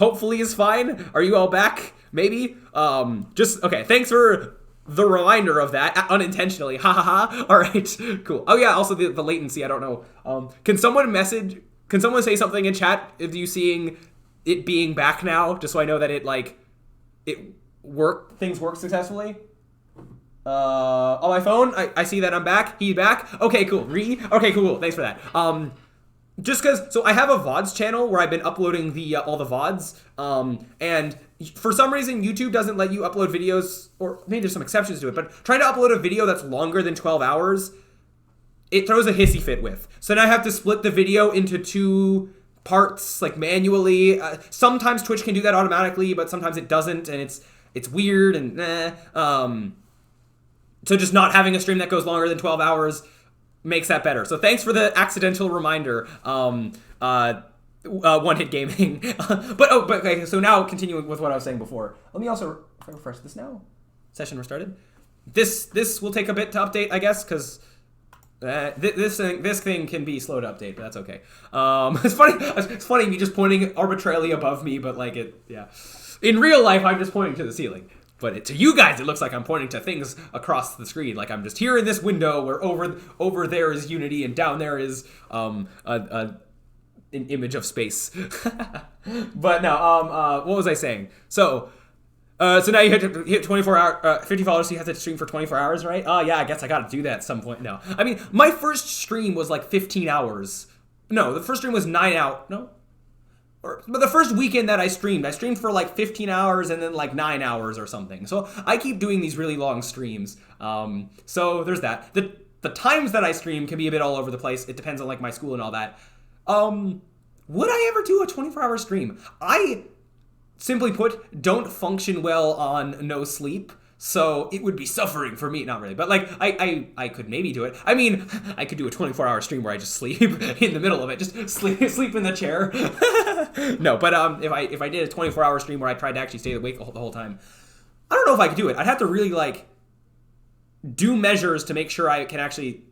hopefully is fine. Are you all back? Maybe. Just okay. Thanks for the reminder of that unintentionally. Ha ha ha. All right. Cool. Oh yeah. Also the latency. I don't know. Can someone message? Can someone say something in chat? If you seeing it being back now, just so I know that things work successfully. On my phone, I see that I'm back. He's back. Okay, cool. Okay, cool. Thanks for that. Just because, so I have a VODs channel where I've been uploading all the VODs, and for some reason YouTube doesn't let you upload videos, or maybe there's some exceptions to it, but trying to upload a video that's longer than 12 hours, it throws a hissy fit with. So now I have to split the video into two parts, like manually. Sometimes Twitch can do that automatically, but sometimes it doesn't, and it's weird, and so just not having a stream that goes longer than 12 hours makes that better. So thanks for the accidental reminder, One Hit Gaming. but okay, so now continuing with what I was saying before. Let me also refresh this now. Session restarted. This will take a bit to update, I guess, because this thing can be slow to update, but that's okay. It's funny me just pointing arbitrarily above me, but like yeah. In real life, I'm just pointing to the ceiling. But to you guys, it looks like I'm pointing to things across the screen. Like I'm just here in this window where over there is Unity and down there is an image of space. But no, what was I saying? So now you hit 24 hour, 50 followers, so you have to stream for 24 hours, right? Oh yeah, I guess I gotta do that at some point. No, I mean, my first stream was like 15 hours. No, the first stream was 9 out. No. But the first weekend that I streamed for like 15 hours and then like 9 hours or something. So I keep doing these really long streams. So there's that. The times that I stream can be a bit all over the place. It depends on like my school and all that. Would I ever do a 24-hour stream? I, simply put, don't function well on no sleep. So it would be suffering for me, not really, but like I could maybe do it. I mean, I could do a 24-hour stream where I just sleep in the middle of it, just sleep in the chair. No, but if I did a 24-hour stream where I tried to actually stay awake the whole time, I don't know if I could do it. I'd have to really like do measures to make sure I can actually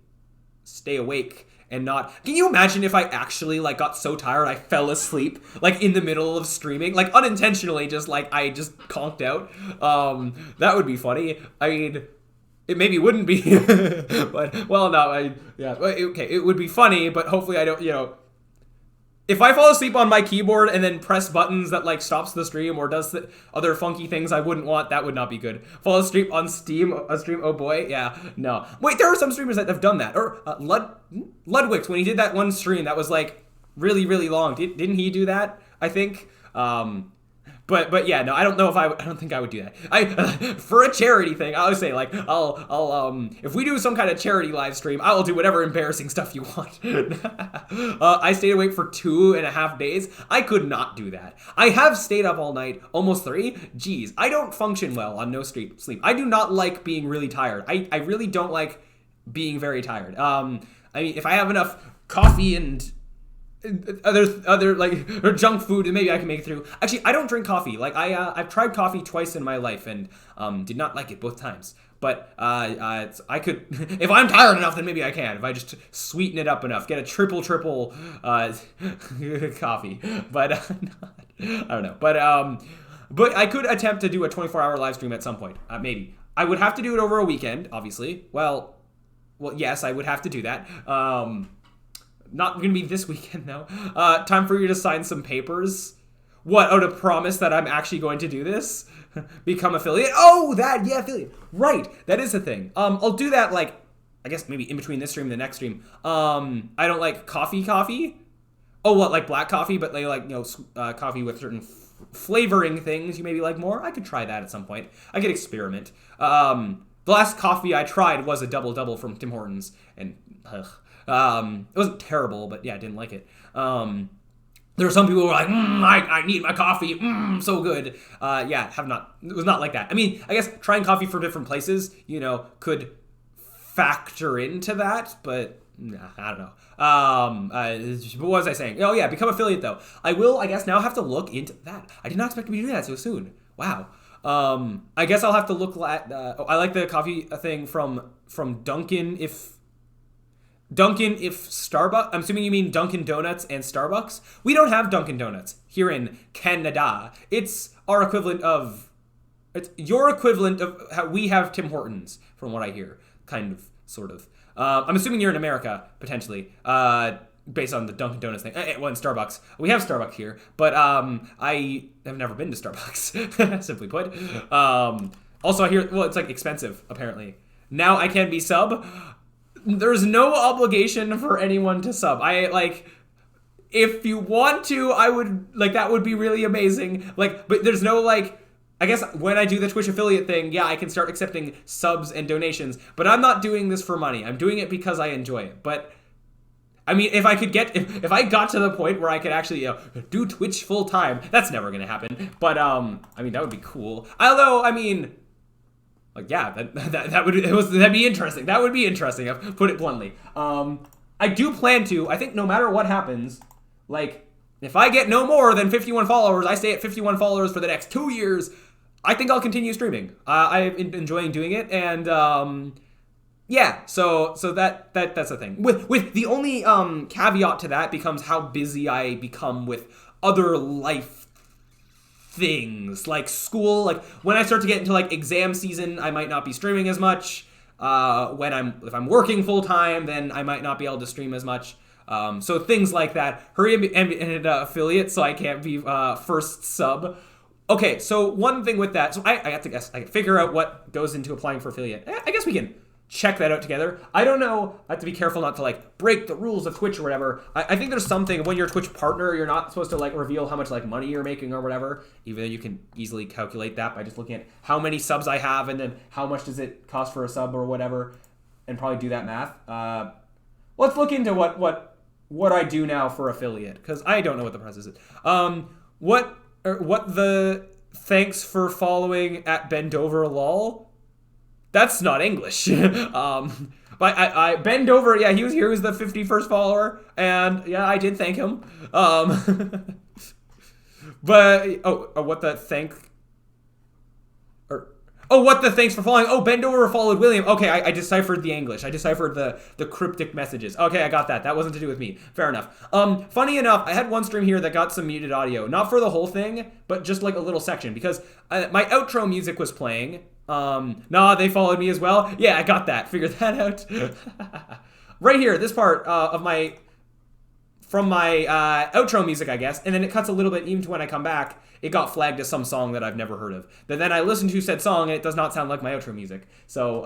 stay awake and not. Can you imagine if I actually like got so tired I fell asleep like in the middle of streaming, like unintentionally, just like I just conked out? That would be funny. I mean, it maybe wouldn't be, but well, no, okay, it would be funny, but hopefully I don't, if I fall asleep on my keyboard and then press buttons that like stops the stream or does the other funky things I wouldn't want, that would not be good. Fall asleep on a stream, oh boy, yeah, no. Wait, there are some streamers that have done that. Or Ludwix, when he did that one stream that was like really, really long. Didn't he do that? I think. But yeah, no, I don't know if I don't think I would do that. For a charity thing, I would say like I'll if we do some kind of charity live stream, I will do whatever embarrassing stuff you want. I stayed awake for 2.5 days. I could not do that. I have stayed up all night, almost 3. Jeez, I don't function well on no sleep. I do not like being really tired. I really don't like being very tired. I mean, if I have enough coffee and other like or junk food, and maybe I can make it through. Actually, I don't drink coffee. Like I've tried coffee twice in my life and did not like it both times. But I could, if I'm tired enough, then maybe I can. If I just sweeten it up enough, get a triple coffee. But I don't know. But I could attempt to do a 24-hour live stream at some point. Maybe I would have to do it over a weekend, obviously. Well, yes, I would have to do that. Not gonna be this weekend though. Time for you to sign some papers. What? Oh, to promise that I'm actually going to do this? Become affiliate? Oh, yeah, affiliate. Right, that is a thing. I'll do that like, I guess maybe in between this stream and the next stream. I don't like coffee. Oh, what, like black coffee, but they like, coffee with certain flavoring things you maybe like more? I could try that at some point. I could experiment. The last coffee I tried was a double from Tim Hortons, and it wasn't terrible, but yeah, I didn't like it. There were some people who were like, I need my coffee, so good. Yeah, it was not like that. I mean, I guess trying coffee from different places, could factor into that, but nah, I don't know. What was I saying? Oh yeah, become affiliate though. I will, I guess, now have to look into that. I did not expect to be doing that so soon. Wow. I guess I'll have to look at, I like the coffee thing from Dunkin', if Dunkin' if Starbucks. I'm assuming you mean Dunkin' Donuts and Starbucks. We don't have Dunkin' Donuts here in Canada. It's our equivalent of. It's your equivalent of how we have Tim Hortons, from what I hear. Kind of, sort of. I'm assuming you're in America, potentially. Based on the Dunkin' Donuts thing. Well, in Starbucks. We have Starbucks here, but I have never been to Starbucks, simply put. Also, I hear, well, it's like expensive, apparently. Now I can be sub. There's no obligation for anyone to sub. If you want to, I would, that would be really amazing. But there's no, I guess when I do the Twitch affiliate thing, yeah, I can start accepting subs and donations, but I'm not doing this for money. I'm doing it because I enjoy it. But I mean, if I got to the point where I could actually do Twitch full time, that's never gonna happen. But I mean, that would be cool. Although, I mean, yeah, that'd be interesting. That would be interesting. I've put it bluntly. I do plan to. I think no matter what happens, if I get no more than 51 followers, I stay at 51 followers for the next 2 years. I think I'll continue streaming. I'm enjoying doing it, and yeah. So that's the thing. With the only caveat to that becomes how busy I become with other life things, like school. When I start to get into exam season, I might not be streaming as much. If I'm working full time, then I might not be able to stream as much. So things like that. Hurry and affiliate, so I can't be first sub. Okay, so one thing with that, so I have to guess, I figure out what goes into applying for affiliate. I guess we can check that out together. I don't know. I have to be careful not to break the rules of Twitch or whatever. I think there's something when you're a Twitch partner, you're not supposed to reveal how much money you're making or whatever. Even though you can easily calculate that by just looking at how many subs I have and then how much does it cost for a sub or whatever, and probably do that math. Let's look into what I do now for affiliate, because I don't know what the process is. What the thanks for following at Bendover lol? That's not English. But I Bendover, yeah, he was here. He was the 51st follower, and yeah, I did thank him. But what the thanks for following. Oh, Bendover followed William. Okay, I deciphered the English. I deciphered the cryptic messages. Okay, I got that. That wasn't to do with me. Fair enough. Funny enough, I had one stream here that got some muted audio. Not for the whole thing, but just a little section. Because my outro music was playing. Nah, they followed me as well. Yeah, I got that. Figured that out. Right here, this part from my outro music, I guess. And then it cuts a little bit even to when I come back. It got flagged as some song that I've never heard of. But then I listened to said song, and it does not sound like my outro music. So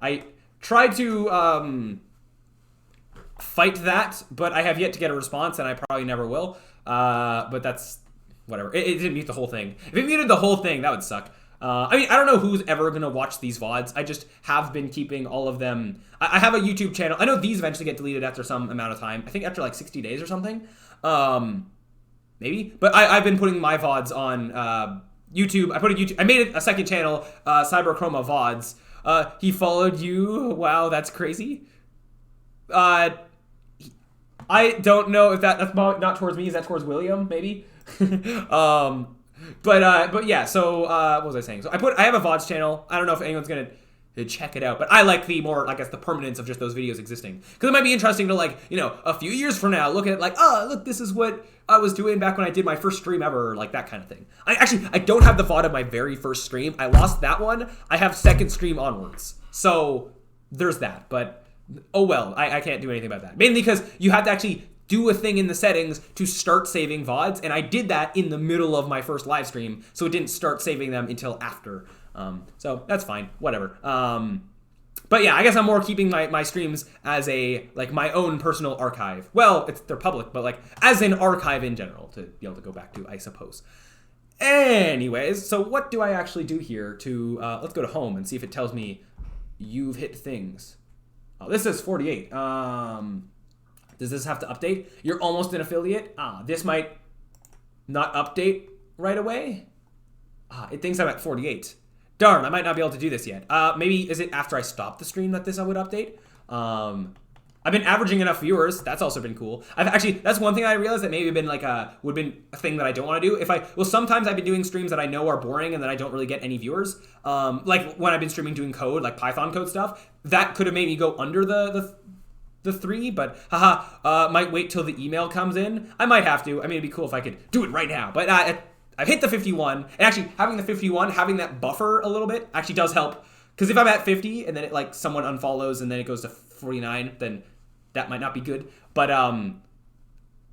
I tried to fight that, but I have yet to get a response, and I probably never will. But that's whatever. It didn't mute the whole thing. If it muted the whole thing, that would suck. I mean, I don't know who's ever going to watch these VODs. I just have been keeping all of them. I have a YouTube channel. I know these eventually get deleted after some amount of time. I think after 60 days or something. Maybe, but I've been putting my VODs on YouTube. I made a second channel, Cyberchroma VODs. He followed you. Wow, that's crazy. I don't know if that's not towards me. Is that towards William? Maybe. But yeah. So what was I saying? So I have a VODs channel. I don't know if anyone's gonna check it out, but I like the more, the permanence of just those videos existing, because it might be interesting to a few years from now look at look, this is what I was doing back when I did my first stream ever, that kind of thing. I don't have the VOD of my very first stream. I lost that one. I have second stream onwards, so there's that. But oh well, I can't do anything about that, mainly because you have to actually do a thing in the settings to start saving VODs, and I did that in the middle of my first live stream, so it didn't start saving them until after. So that's fine, whatever. But yeah, I guess I'm more keeping my streams as my own personal archive. Well, they're public, but as an archive in general to be able to go back to, I suppose. Anyways, so what do I actually do here to, let's go to home and see if it tells me you've hit things. Oh, this says 48. Does this have to update? You're almost an affiliate? This might not update right away. It thinks I'm at 48. Darn, I might not be able to do this yet. Maybe, is it after I stop the stream that this would update? I've been averaging enough viewers. That's also been cool. That's one thing I realized that maybe been would been a thing that I don't want to do. Sometimes I've been doing streams that I know are boring and that I don't really get any viewers. Like when I've been streaming doing code, Python code stuff, that could have made me go under the the 3, but haha, might wait till the email comes in. I might have to. I mean, it'd be cool if I could do it right now, but I've hit the 51, and actually having the 51, having that buffer a little bit actually does help, because if I'm at 50 and then it like someone unfollows and then it goes to 49, then that might not be good. But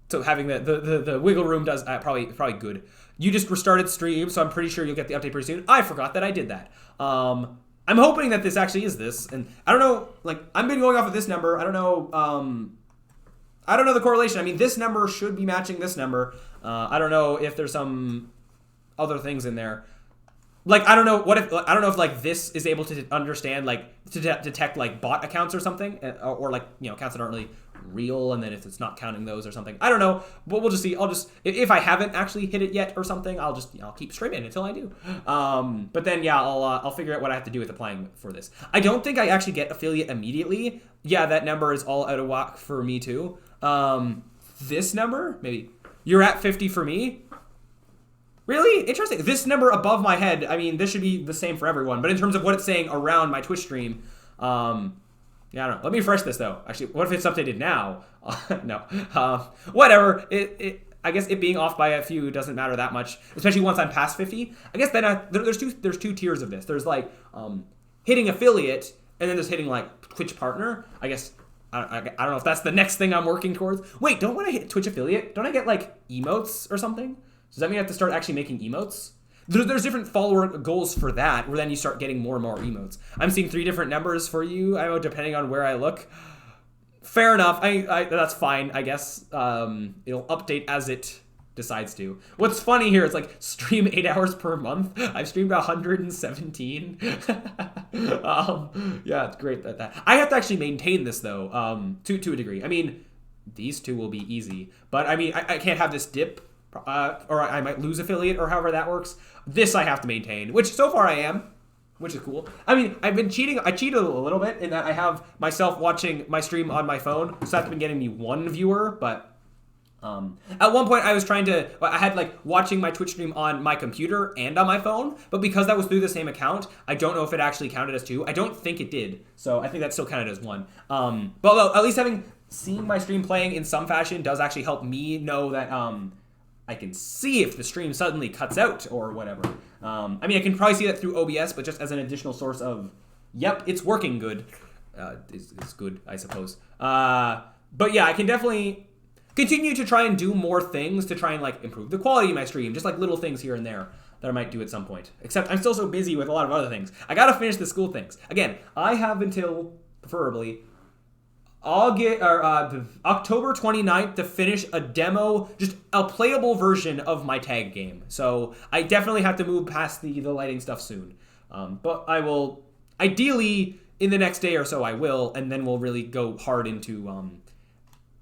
so having the wiggle room does probably good. You just restarted stream, so I'm pretty sure you'll get the update pretty soon. I forgot that I did that. I'm hoping that this actually is this, and I don't know. Like, I've been going off of this number. I don't know. I don't know the correlation. I mean, this number should be matching this number. I don't know if there's some other things in there. Like, I don't know if like this is able to understand, like, to detect like bot accounts or something, or like, you know, accounts that aren't really real, and then if it's not counting those or something. I don't know, but we'll just see. If I haven't actually hit it yet or something, I'll keep streaming until I do. But then yeah, I'll figure out what I have to do with applying for this. I don't think I actually get affiliate immediately. Yeah, that number is all out of whack for me too. This number, maybe you're at 50 for me. Really? Interesting. This number above my head, I mean, this should be the same for everyone. But in terms of what it's saying around my Twitch stream, yeah, I don't know. Let me refresh this, though. Actually, what if it's updated now? No. Whatever. I guess it being off by a few doesn't matter that much, especially once I'm past 50. I guess then there's two tiers of this. There's, like, hitting affiliate, and then there's hitting, like, Twitch partner. I guess, I don't know if that's the next thing I'm working towards. Wait, when I hit Twitch affiliate, don't I get, like, emotes or something? Does that mean I have to start actually making emotes? There's different follower goals for that, where then you start getting more and more emotes. I'm seeing 3 different numbers for you, I know, depending on where I look. Fair enough. I that's fine, I guess. It'll update as it decides to. What's funny here is, like, stream 8 hours per month. I've streamed 117. Yeah, it's great that I have to actually maintain this, though, to a degree. I mean, these two will be easy, but I mean, I can't have this dip. Or I might lose affiliate, or however that works. This I have to maintain, which so far I am, which is cool. I mean, I've been cheating. I cheated a little bit in that I have myself watching my stream on my phone, so that's been getting me 1 viewer. But at one point I had like watching my Twitch stream on my computer and on my phone, but because that was through the same account, I don't know if it actually counted as 2. I don't think it did, so I think that still counted as 1. But at least seeing my stream playing in some fashion does actually help me know that I can see if the stream suddenly cuts out or whatever. I mean, I can probably see that through OBS, but just as an additional source of, yep, it's working good. It's good, I suppose. But yeah, I can definitely continue to try and do more things to try and, like, improve the quality of my stream. Just, like, little things here and there that I might do at some point. Except I'm still so busy with a lot of other things. I gotta finish the school things. Again, I have until, preferably, October 29th to finish a demo, just a playable version of my tag game. So I definitely have to move past the lighting stuff soon. But I will, ideally, in the next day or so I will, and then we'll really go hard into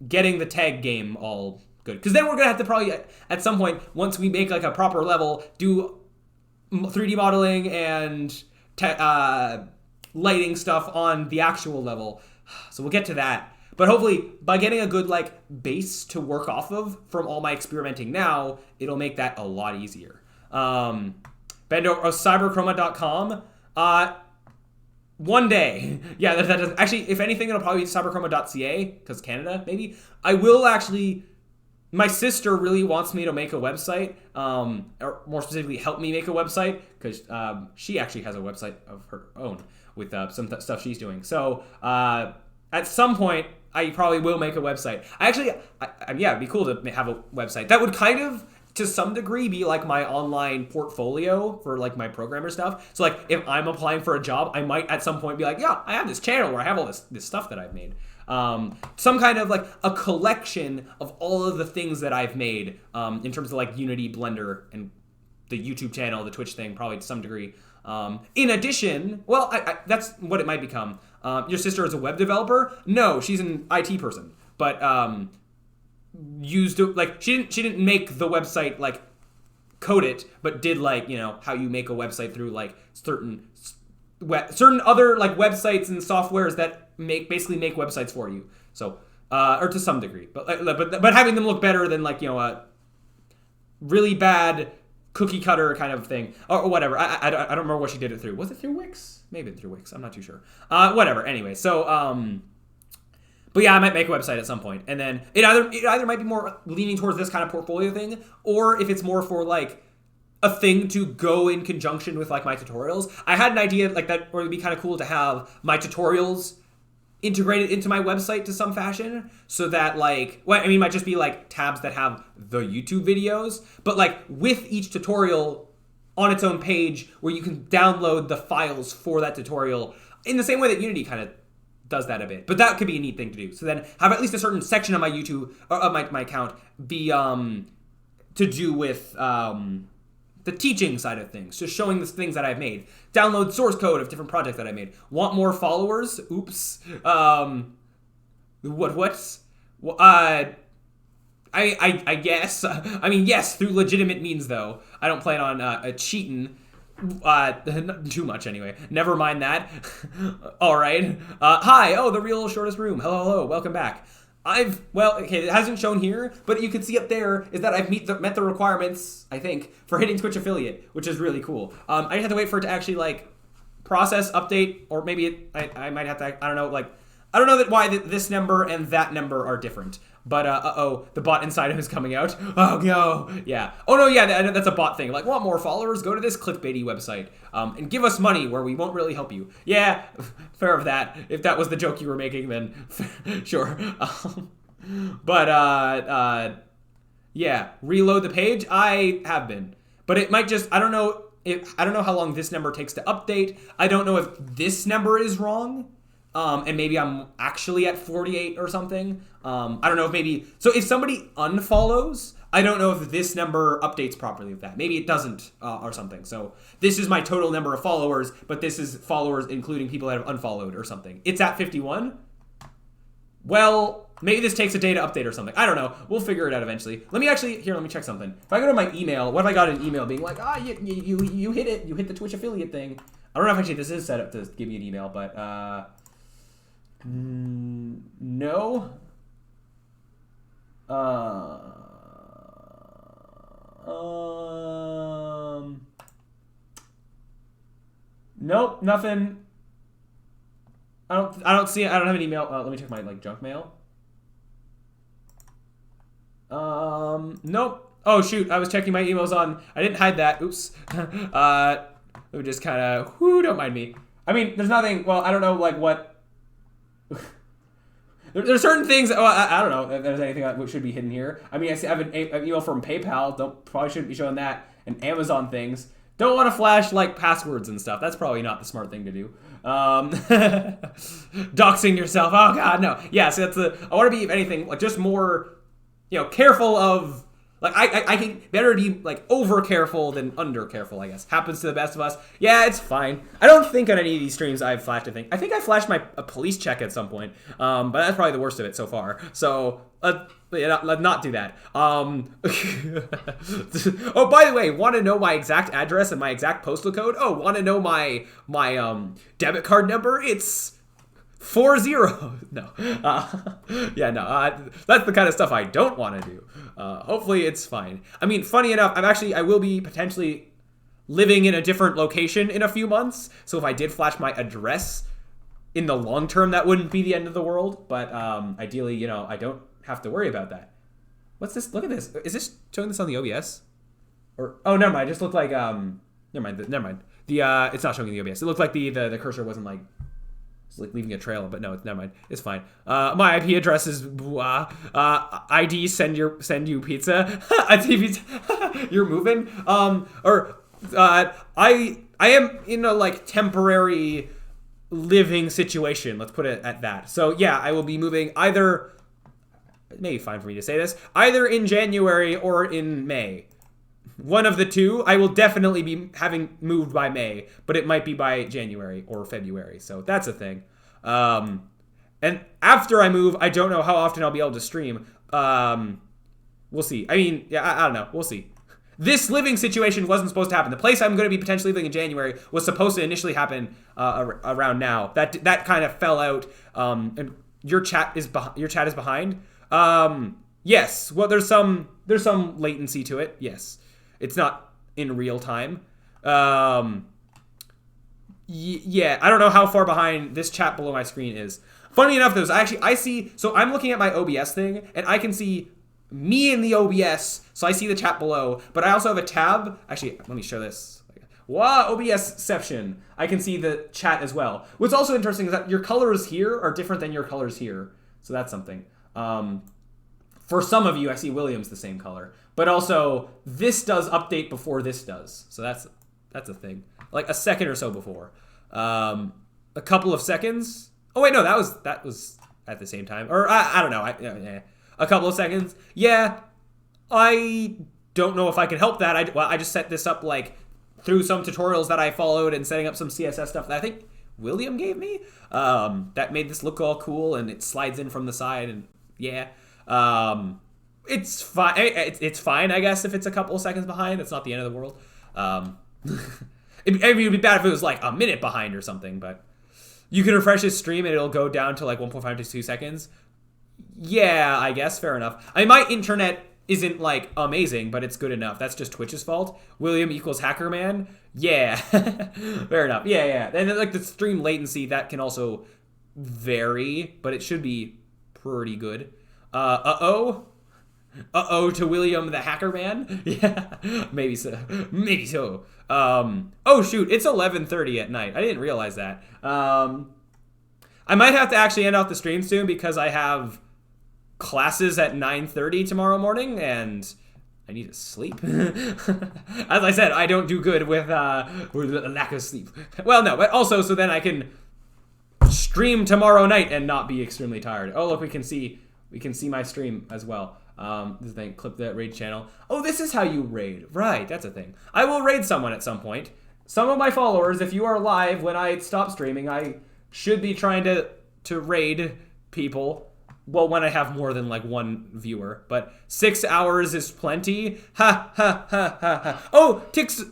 getting the tag game all good. Because then we're going to have to probably, at some point, once we make like a proper level, do 3D modeling and lighting stuff on the actual level. So we'll get to that. But hopefully, by getting a good, like, base to work off of from all my experimenting now, it'll make that a lot easier. Bendo, cyberchroma.com. One day. Yeah, that does. Actually, if anything, it'll probably be cyberchroma.ca, because Canada, maybe. I will actually... My sister really wants me to make a website, or more specifically, help me make a website, because she actually has a website of her own with some stuff she's doing. So at some point, I probably will make a website. Yeah, it'd be cool to have a website. That would kind of, to some degree, be like my online portfolio for like my programmer stuff. So like if I'm applying for a job, I might at some point be like, yeah, I have this channel where I have all this stuff that I've made. Some kind of like a collection of all of the things that I've made in terms of like Unity, Blender, and the YouTube channel, the Twitch thing, probably to some degree. In addition, well, that's what it might become. Your sister is a web developer? No, she's an IT person, but she didn't make the website, like code it, but did like, you know, how you make a website through like certain other like websites and softwares that basically make websites for you. So or to some degree, but having them look better than like, you know, a really bad cookie cutter kind of thing or whatever. I don't remember what she did it through. Was it through Wix? Maybe through Wix. I'm not too sure. Whatever. Anyway, so But yeah, I might make a website at some point, and then it either might be more leaning towards this kind of portfolio thing, or if it's more for like a thing to go in conjunction with like my tutorials. I had an idea like that, or it'd be kind of cool to have my tutorials integrated into my website to some fashion, so that like, well, I mean, it might just be like tabs that have the YouTube videos, but like with each tutorial on its own page where you can download the files for that tutorial in the same way that Unity kind of does that a bit. But that could be a neat thing to do. So then have at least a certain section of my YouTube, or of my account be to do with the teaching side of things, just showing the things that I've made. Download source code of different projects that I made. Want more followers? Oops. What? I guess. I mean, yes, through legitimate means, though. I don't plan on cheating too much, anyway. Never mind that. All right. Hi. Oh, the real shortest room. Hello. Welcome back. Okay, it hasn't shown here, but you can see up there is that I've met the requirements, I think, for hitting Twitch affiliate, which is really cool. I just have to wait for it to actually, like, process, update, or maybe I might have to, I don't know, like, I don't know why this number and that number are different. But, the bot inside him is coming out. Oh, no. Yeah. Oh, no, yeah, that's a bot thing. Like, want more followers? Go to this clickbaity website. And give us money where we won't really help you. Yeah, fair of that. If that was the joke you were making, then sure. Yeah, reload the page. I have been. But it might just, I don't know how long this number takes to update. I don't know if this number is wrong. And maybe I'm actually at 48 or something. I don't know if if somebody unfollows, I don't know if this number updates properly with that. Maybe it doesn't, or something. So this is my total number of followers, but this is followers including people that have unfollowed or something. It's at 51. Well, maybe this takes a day to update or something. I don't know. We'll figure it out eventually. Let me check something. If I go to my email, what if I got an email being like, you hit it. You hit the Twitch affiliate thing. I don't know if actually this is set up to give me an email, but, no. Nope, nothing. I don't see it. I don't have an email. Let me check my junk mail. Nope. Oh shoot, I was checking my emails on. I didn't hide that. Oops. Let me just kind of. Don't mind me. I mean, there's nothing. Well, I don't know what. There's certain things. I don't know if there's anything that should be hidden here. I mean, I have an email from PayPal. Probably shouldn't be showing that. And Amazon things. Don't want to flash passwords and stuff. That's probably not the smart thing to do. Doxing yourself. Oh God, no. Yeah. So I want to be, if anything, just more, careful of. I can better be over careful than under careful, I guess. Happens to the best of us. Yeah, it's fine. I don't think on any of these streams I've flashed a thing. I think I flashed a police check at some point. But that's probably the worst of it so far. So let's not do that. Oh, by the way, want to know my exact address and my exact postal code? Oh, want to know my debit card number? It's 40. No. That's the kind of stuff I don't want to do. Hopefully it's fine. I mean, funny enough, I will be potentially living in a different location in a few months. So if I did flash my address in the long term, that wouldn't be the end of the world. But ideally, I don't have to worry about that. What's this? Look at this. Is this showing this on the OBS? Oh, never mind. It just looked like never mind. It's not showing the OBS. It looked like the cursor wasn't it's leaving a trail, but no, never mind. It's fine. My IP address is ID send you pizza. You're moving. I am in a temporary living situation. Let's put it at that. So yeah, I will be moving either. It may be fine for me to say this. Either in January or in May. One of the two. I will definitely be having moved by May, but it might be by January or February. So that's a thing. And after I move, I don't know how often I'll be able to stream. We'll see. I mean, yeah, I don't know. We'll see. This living situation wasn't supposed to happen. The place I'm going to be potentially living in January was supposed to initially happen around now. That kind of fell out. And your chat is behind. Yes. Well, there's some latency to it. Yes. It's not in real time. Yeah, I don't know how far behind this chat below my screen is. Funny enough, though, I see. So I'm looking at my OBS thing, and I can see me in the OBS. So I see the chat below, but I also have a tab. Actually, let me show this. Wow, OBSception. I can see the chat as well. What's also interesting is that your colors here are different than your colors here. So that's something. For some of you, I see William's the same color, but also this does update before this does. So that's a thing. Like a second or so before. A couple of seconds. Oh wait, no, that was at the same time, or I don't know. A couple of seconds. Yeah, I don't know if I can help that. I just set this up like through some tutorials that I followed and setting up some CSS stuff that I think William gave me. That made this look all cool, and it slides in from the side, and yeah, it's fine. It's fine, I guess, if it's a couple of seconds behind. It's not the end of the world. It'd be bad if it was like a minute behind or something, but. You can refresh his stream and it'll go down to like 1.5 to 2 seconds. Yeah, I guess. Fair enough. I mean, my internet isn't like amazing, but it's good enough. That's just Twitch's fault. William equals hacker man. Yeah. Fair enough. Yeah. And then like the stream latency, that can also vary, but it should be pretty good. Uh-oh to William the hacker man. Yeah, maybe so. Maybe so. Oh shoot, it's 11:30 at night. I didn't realize that. I might have to actually end off the stream soon because I have classes at 9:30 tomorrow morning and I need to sleep. As I said, I don't do good with lack of sleep. Well, no, but also so then I can stream tomorrow night and not be extremely tired. Oh, look, we can see my stream as well. This thing, clip that raid channel. Oh, this is how you raid. Right, that's a thing. I will raid someone at some point. Some of my followers, if you are live when I stop streaming, I should be trying to raid people. Well, when I have more than like one viewer, but 6 hours is plenty. Ha ha ha ha ha. Oh, Tix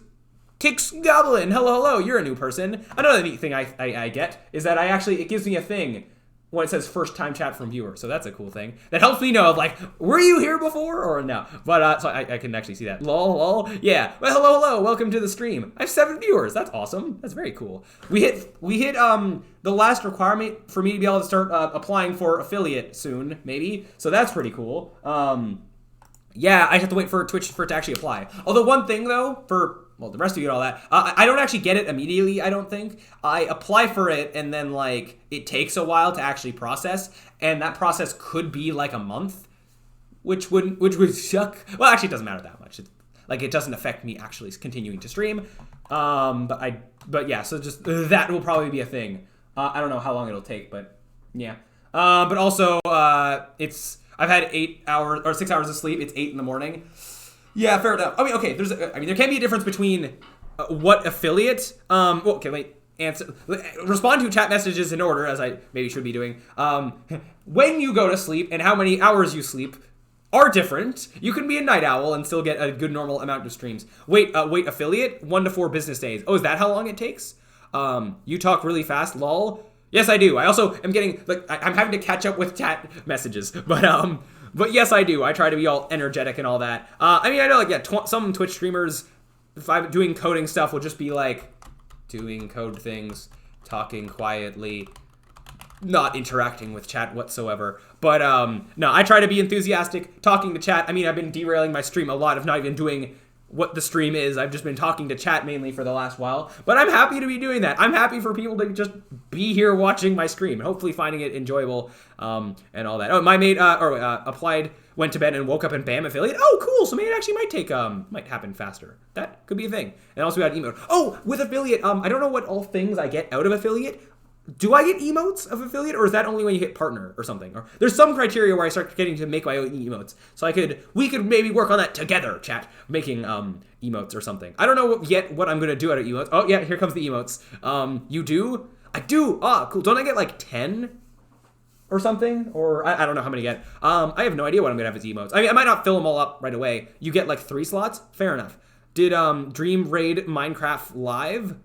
Goblin. Hello. You're a new person. Another neat thing I get is that it gives me a thing when it says first time chat from viewer. So that's a cool thing. That helps me know of like, were you here before or no? But so I can actually see that. Lol. Yeah. Well, hello. Welcome to the stream. I have 7 viewers. That's awesome. That's very cool. We hit the last requirement for me to be able to start applying for affiliate soon, maybe. So that's pretty cool. Yeah, I have to wait for Twitch for it to actually apply. Although one thing though, the rest of you and all that, I don't actually get it immediately, I don't think. I apply for it, and then, like, it takes a while to actually process, and that process could be, like, a month, which would suck. Well, actually, it doesn't matter that much. It doesn't affect me actually continuing to stream. But yeah, so just that will probably be a thing. I don't know how long it'll take, but yeah. But also, I've had 8 hours, or 6 hours of sleep. It's 8 in the morning. Yeah, fair enough. I mean, okay, there can be a difference between what affiliate. Okay, wait. Respond to chat messages in order, as I maybe should be doing. When you go to sleep and how many hours you sleep are different. You can be a night owl and still get a good normal amount of streams. Wait, affiliate? 1 to 4 business days. Oh, is that how long it takes? You talk really fast, lol. Yes, I do. I also am getting, I'm having to catch up with chat messages, but yes, I do. I try to be all energetic and all that. I mean, I know, some Twitch streamers, if I'm doing coding stuff, will just be like, doing code things, talking quietly, not interacting with chat whatsoever. But, no, I try to be enthusiastic, talking to chat. I mean, I've been derailing my stream a lot of not even doing what the stream is. I've just been talking to chat mainly for the last while, but I'm happy to be doing that. I'm happy for people to just be here watching my stream, hopefully finding it enjoyable, and all that. Oh, my mate, applied, went to bed and woke up and bam, affiliate. Oh, cool. So maybe it actually might happen faster. That could be a thing. And also we got emote. Oh, with affiliate, I don't know what all things I get out of affiliate. Do I get emotes of affiliate, or is that only when you hit partner or something? Or there's some criteria where I start getting to make my own emotes. So we could maybe work on that together, chat, making emotes or something. I don't know yet what I'm gonna do out of emotes. Oh yeah, here comes the emotes. You do? I do. Ah, cool. Don't I get like 10 or something? Or I don't know how many I get. I have no idea what I'm gonna have as emotes. I mean, I might not fill them all up right away. You get like 3 slots. Fair enough. Did Dream raid Minecraft live?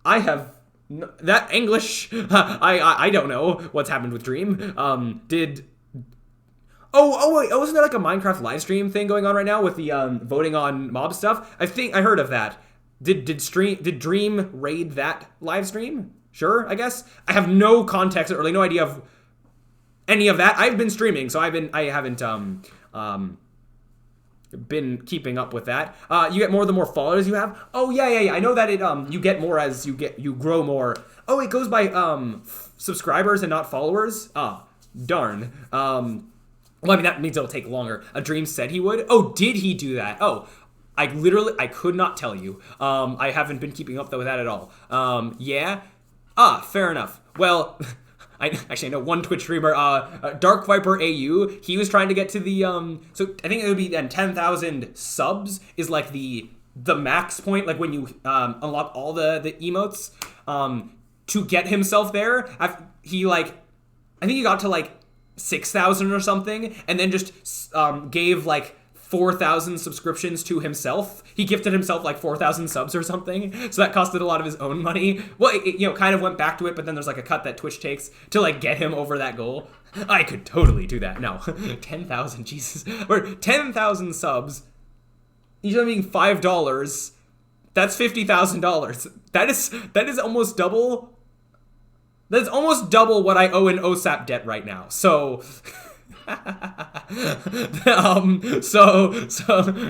I have. That English, I don't know what's happened with Dream. Wait, wasn't there like a Minecraft live stream thing going on right now with the voting on mob stuff? I think I heard of that. Did Dream raid that live stream? Sure, I guess. I have no context or really no idea of any of that. I've been streaming, so I haven't been keeping up with that. You get more the more followers you have. Oh yeah. I know that you get more as you grow more. Oh, it goes by subscribers and not followers. Darn. Well, I mean that means it'll take longer. A Dream said he would. Oh, did he do that? Oh, I could not tell you. I haven't been keeping up with that at all. Yeah. Fair enough. Well. I know one Twitch streamer, Dark Viper AU. He was trying to get to the so I think it would be then 10,000 subs is like the max point, like when you unlock all the emotes to get himself there. I think he got to like 6,000 or something, and then just gave like 4,000 subscriptions to himself. He gifted himself like 4,000 subs or something, so that costed a lot of his own money. Well, it kind of went back to it, but then there's like a cut that Twitch takes to like get him over that goal. I could totally do that. No, 10,000, Jesus, or 10,000 subs. Each of them being $5. That's $50,000. That is almost double. That's almost double what I owe in OSAP debt right now. So. So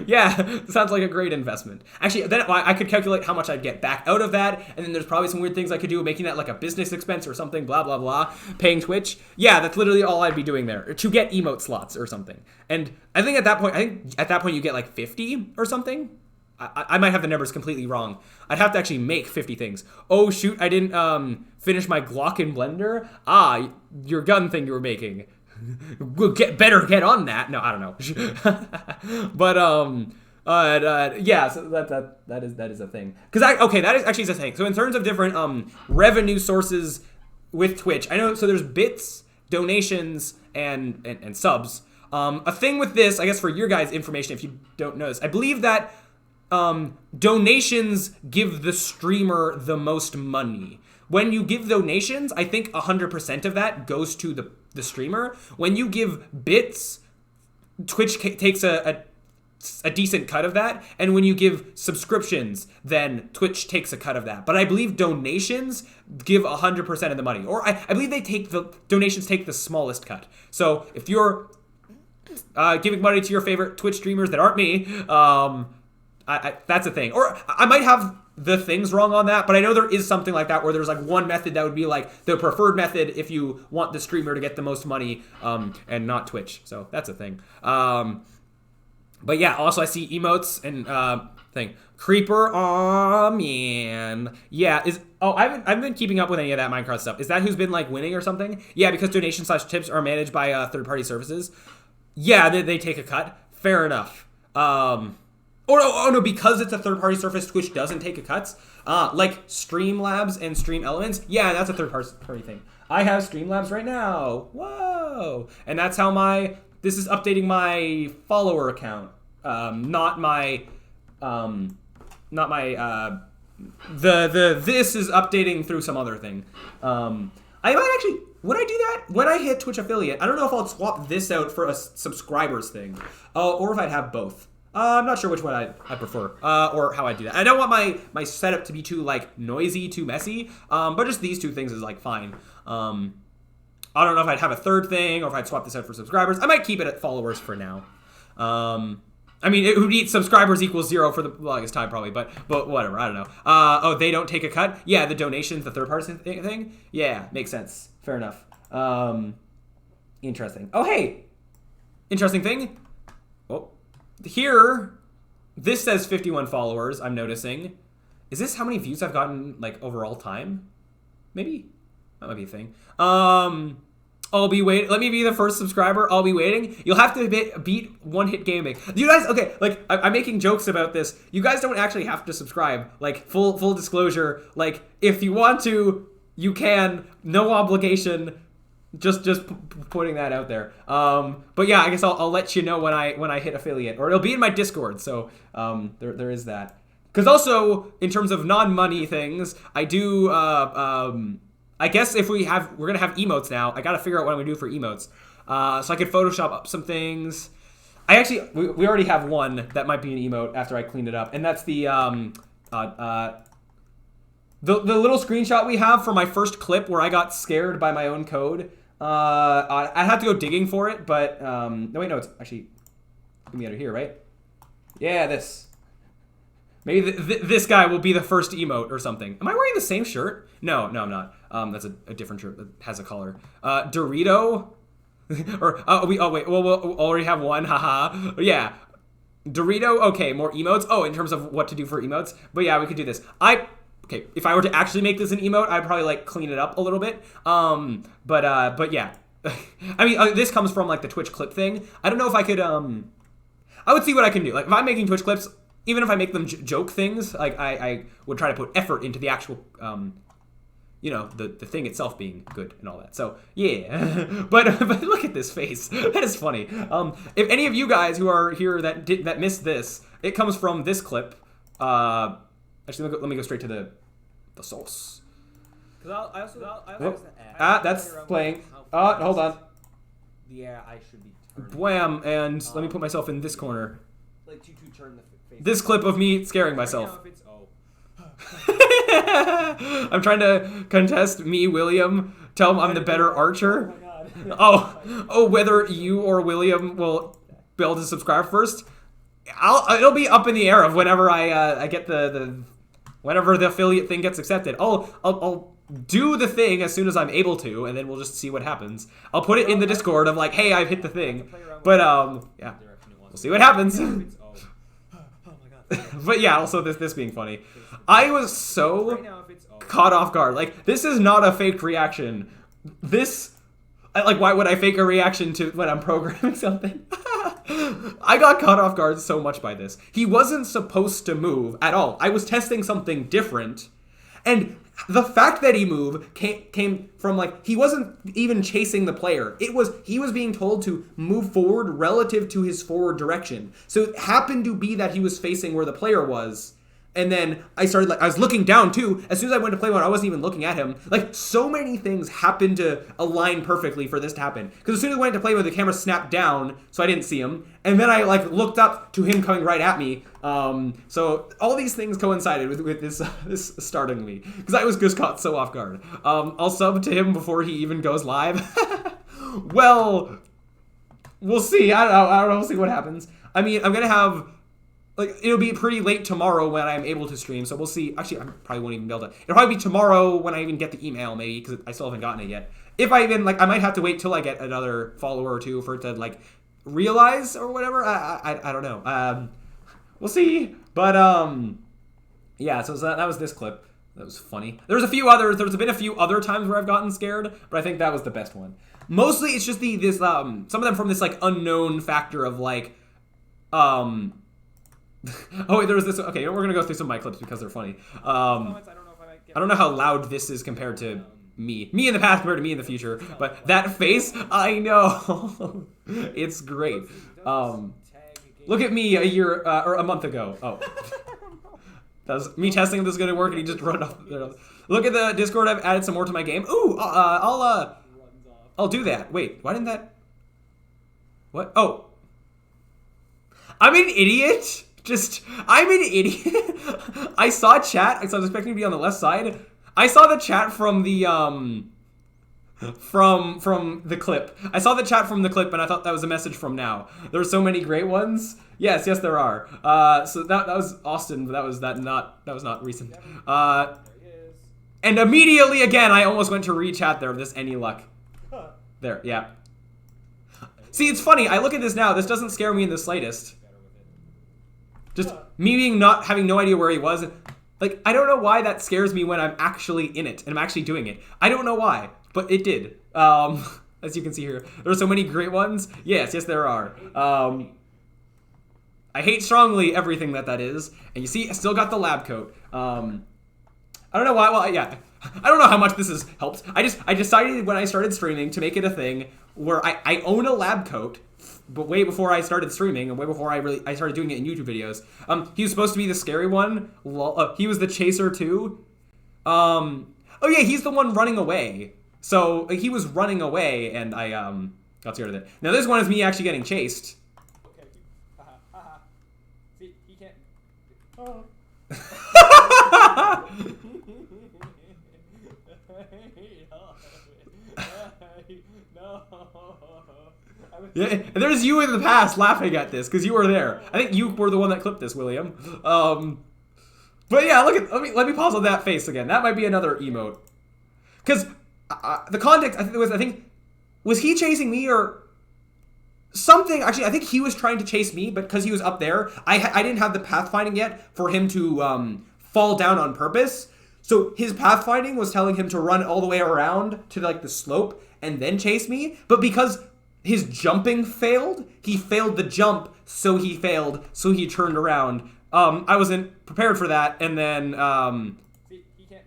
yeah, sounds like a great investment. Actually, then I could calculate how much I'd get back out of that, and then there's probably some weird things I could do, making that like a business expense or something, blah, blah, blah, paying Twitch. Yeah, that's literally all I'd be doing there, to get emote slots or something. And I think at that point you get like 50 or something. I might have the numbers completely wrong. I'd have to actually make 50 things. Oh shoot, I didn't finish my Glock in Blender. Your gun thing you were making. We'll get on that. No, I don't know. But yeah, so that is a thing. That is actually a thing. So in terms of different revenue sources with Twitch, I know, so there's bits, donations, and subs. A thing with this, I guess for your guys' information, if you don't know this, I believe that donations give the streamer the most money. When you give donations, I think 100% of that goes to the streamer. When you give bits, Twitch takes a decent cut of that. And when you give subscriptions, then Twitch takes a cut of that. But I believe donations give 100% of the money. Or I believe donations take the smallest cut. So if you're giving money to your favorite Twitch streamers that aren't me, that's a thing. Or I might have the things wrong on that, but I know there is something like that where there's like one method that would be like the preferred method if you want the streamer to get the most money, and not Twitch. So that's a thing. But yeah, also I see emotes and thing. Creeper, oh man. Yeah, I haven't been keeping up with any of that Minecraft stuff. Is that who's been like winning or something? Yeah, because donation/tips are managed by third-party services. Yeah, they take a cut. Fair enough. Oh no, because it's a third-party service, Twitch doesn't take a cuts. Like Streamlabs and Stream Elements. Yeah, that's a third-party thing. I have Streamlabs right now. Whoa! And that's how this is updating my follower account. This is updating through some other thing. I might actually, would I do that? When I hit Twitch affiliate, I don't know if I'll swap this out for a subscribers thing. Or if I'd have both. I'm not sure which one I prefer, or how I do that. I don't want my setup to be too like noisy, too messy, but just these two things is like fine. I don't know if I'd have a third thing, or if I'd swap this out for subscribers. I might keep it at followers for now. I mean, it would be subscribers equals 0 for the longest time probably, but whatever, I don't know. They don't take a cut? Yeah, the donations, the third-party thing? Yeah, makes sense. Fair enough. Interesting. Oh, hey! Interesting thing. Oh. Here, this says 51 followers, I'm noticing. Is this how many views I've gotten, like, overall time? Maybe? That might be a thing. I'll be waiting. Let me be the first subscriber. I'll be waiting. You'll have to beat One Hit Gaming. You guys, okay, like, I'm making jokes about this. You guys don't actually have to subscribe. Like, full disclosure. Like, if you want to, you can. No obligation. Just putting that out there. But yeah, I guess I'll let you know when I hit affiliate, or it'll be in my Discord. So there is that. Because also in terms of non-money things, I do. I guess if we're gonna have emotes now, I gotta figure out what I'm gonna do for emotes. So I could Photoshop up some things. We already have one that might be an emote after I clean it up, and that's the The little screenshot we have for my first clip where I got scared by my own code. I had to go digging for it, but no wait, no, it's actually gonna be under here, right? Yeah, this. Maybe this guy will be the first emote or something. Am I wearing the same shirt? No, I'm not. That's a different shirt that has a color. Dorito, or wait, well we'll already have one. Haha. Yeah, Dorito. Okay, more emotes. Oh, in terms of what to do for emotes, but yeah, we could do this. Okay, if I were to actually make this an emote, I'd probably like clean it up a little bit. But yeah. I mean, this comes from like the Twitch clip thing. I don't know if I could, I would see what I can do. Like if I'm making Twitch clips, even if I make them joke things, like I would try to put effort into the actual, you know, the thing itself being good and all that. So yeah, but look at this face. That is funny. If any of you guys who are here that missed this, it comes from this clip. Actually, let me go straight to the source. That's playing. Hold on. Yeah, I should be turning. Bwam, and let me put myself in this corner. Like to turn the face. This clip of me scaring myself. Oh. I'm trying to contest me, William. Tell him I'm the better archer. Oh my god. Oh, whether you or William will be able to subscribe first. It'll be up in the air of whenever I get whenever the affiliate thing gets accepted. I'll do the thing as soon as I'm able to, and then we'll just see what happens. I'll put it in the Discord of like, hey, I've hit the thing. But yeah, we'll see what happens. But yeah, also this being funny. I was so caught off guard. Like, this is not a fake reaction. Like, why would I fake a reaction to when I'm programming something? I got caught off guard so much by this. He wasn't supposed to move at all. I was testing something different. And the fact that he moved came from, like, he wasn't even chasing the player. He was being told to move forward relative to his forward direction. So it happened to be that he was facing where the player was. And then I was looking down too. As soon as I went to play mode, I wasn't even looking at him. Like, so many things happened to align perfectly for this to happen. Because as soon as I went to play mode, the camera snapped down, so I didn't see him. And then I, like, looked up to him coming right at me. So all these things coincided with this starting me. Because I was just caught so off guard. I'll sub to him before he even goes live. Well, we'll see. I don't know. We'll see what happens. I mean, I'm going to have... Like, it'll be pretty late tomorrow when I'm able to stream, so we'll see. Actually, I probably won't even be able to. It'll probably be tomorrow when I even get the email, maybe, because I still haven't gotten it yet. If I even, like, I might have to wait till I get another follower or two for it to, like, realize or whatever. I don't know. We'll see. But, yeah, so that was this clip. That was funny. There's been a few other times where I've gotten scared, but I think that was the best one. Mostly, it's just some of them from this, like, unknown factor of, like, oh wait, there was this. Okay, we're gonna go through some of my clips because they're funny. I don't know how loud this is compared to me in the past compared to me in the future, but that face, I know. It's great. Look at me a year or a month ago. Oh, that was me testing if this is gonna work, and he just run off. Look at the Discord. I've added some more to my game. Ooh, I'll do that. Wait, why didn't that? What? Oh, I'm an idiot. I'm an idiot. I saw chat, so I was expecting to be on the left side. I saw the chat from the, from the clip. I saw the chat from the clip, and I thought that was a message from now. There are so many great ones. Yes, there are. So that was Austin, but that was not recent. And immediately again, I almost went to re-chat there. This any luck? There, yeah. See, it's funny. I look at this now. This doesn't scare me in the slightest. Just me not having no idea where he was. Like, I don't know why that scares me when I'm actually in it and I'm actually doing it. I don't know why, but it did. As you can see here, there are so many great ones. Yes, there are. I hate strongly everything that is. And you see, I still got the lab coat. I don't know why. Well, yeah. I don't know how much this has helped. I decided when I started streaming to make it a thing where I own a lab coat, but way before I started streaming and way before I started doing it in YouTube videos. He was supposed to be the scary one. He was the chaser too. Oh yeah, he's the one running away. So he was running away, and I got scared of it. Now this one is me actually getting chased. Okay. See, he can't. Oh. Yeah, and there's you in the past laughing at this because you were there. I think you were the one that clipped this, William. But yeah, look at let me pause on that face again. That might be another emote. Because the context, I think was he chasing me or something? Actually, I think he was trying to chase me, but because he was up there, I didn't have the pathfinding yet for him to fall down on purpose. So his pathfinding was telling him to run all the way around to like the slope and then chase me. But because his jumping failed, he failed the jump, so he failed, so he turned around. I wasn't prepared for that, and then See, he can't.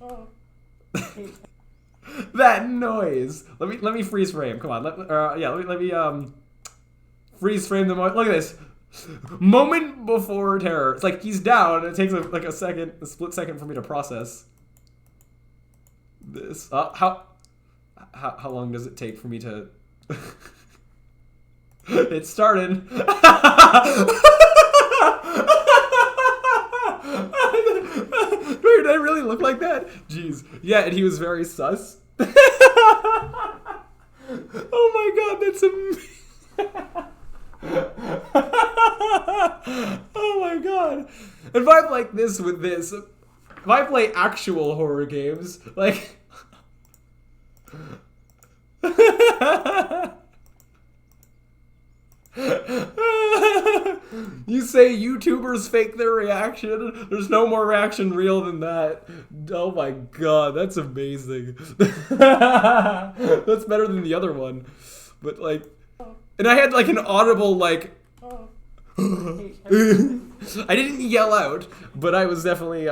Oh. that noise. Let me freeze frame. Come on. Let me freeze frame the moment. Look at this. Moment before terror. It's like he's down. And it takes a split second for me to process this. How long does it take for me to? It started. Wait, did I really look like that? Jeez. Yeah, and he was very sus. Oh my god, that's amazing. Oh my god. If I'm like this with this, if I play actual horror games, like... You say YouTubers fake their reaction? There's no more reaction real than that. Oh my god, that's amazing. That's better than the other one. But like... And I had like an audible like... I didn't yell out, but I was definitely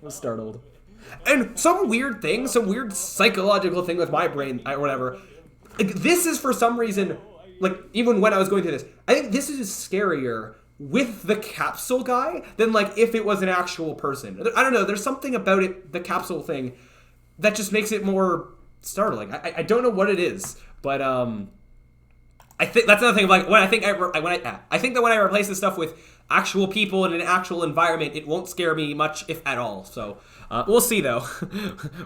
was startled. And some weird thing, some weird psychological thing with my brain or whatever. Like, this is for some reason, like even when I was going through this, I think this is scarier with the capsule guy than like if it was an actual person. I don't know. There's something about it, the capsule thing, that just makes it more startling. I don't know what it is, but I think that's another thing. Like I think that when I replace this stuff with actual people in an actual environment, it won't scare me much, if at all. So we'll see, though.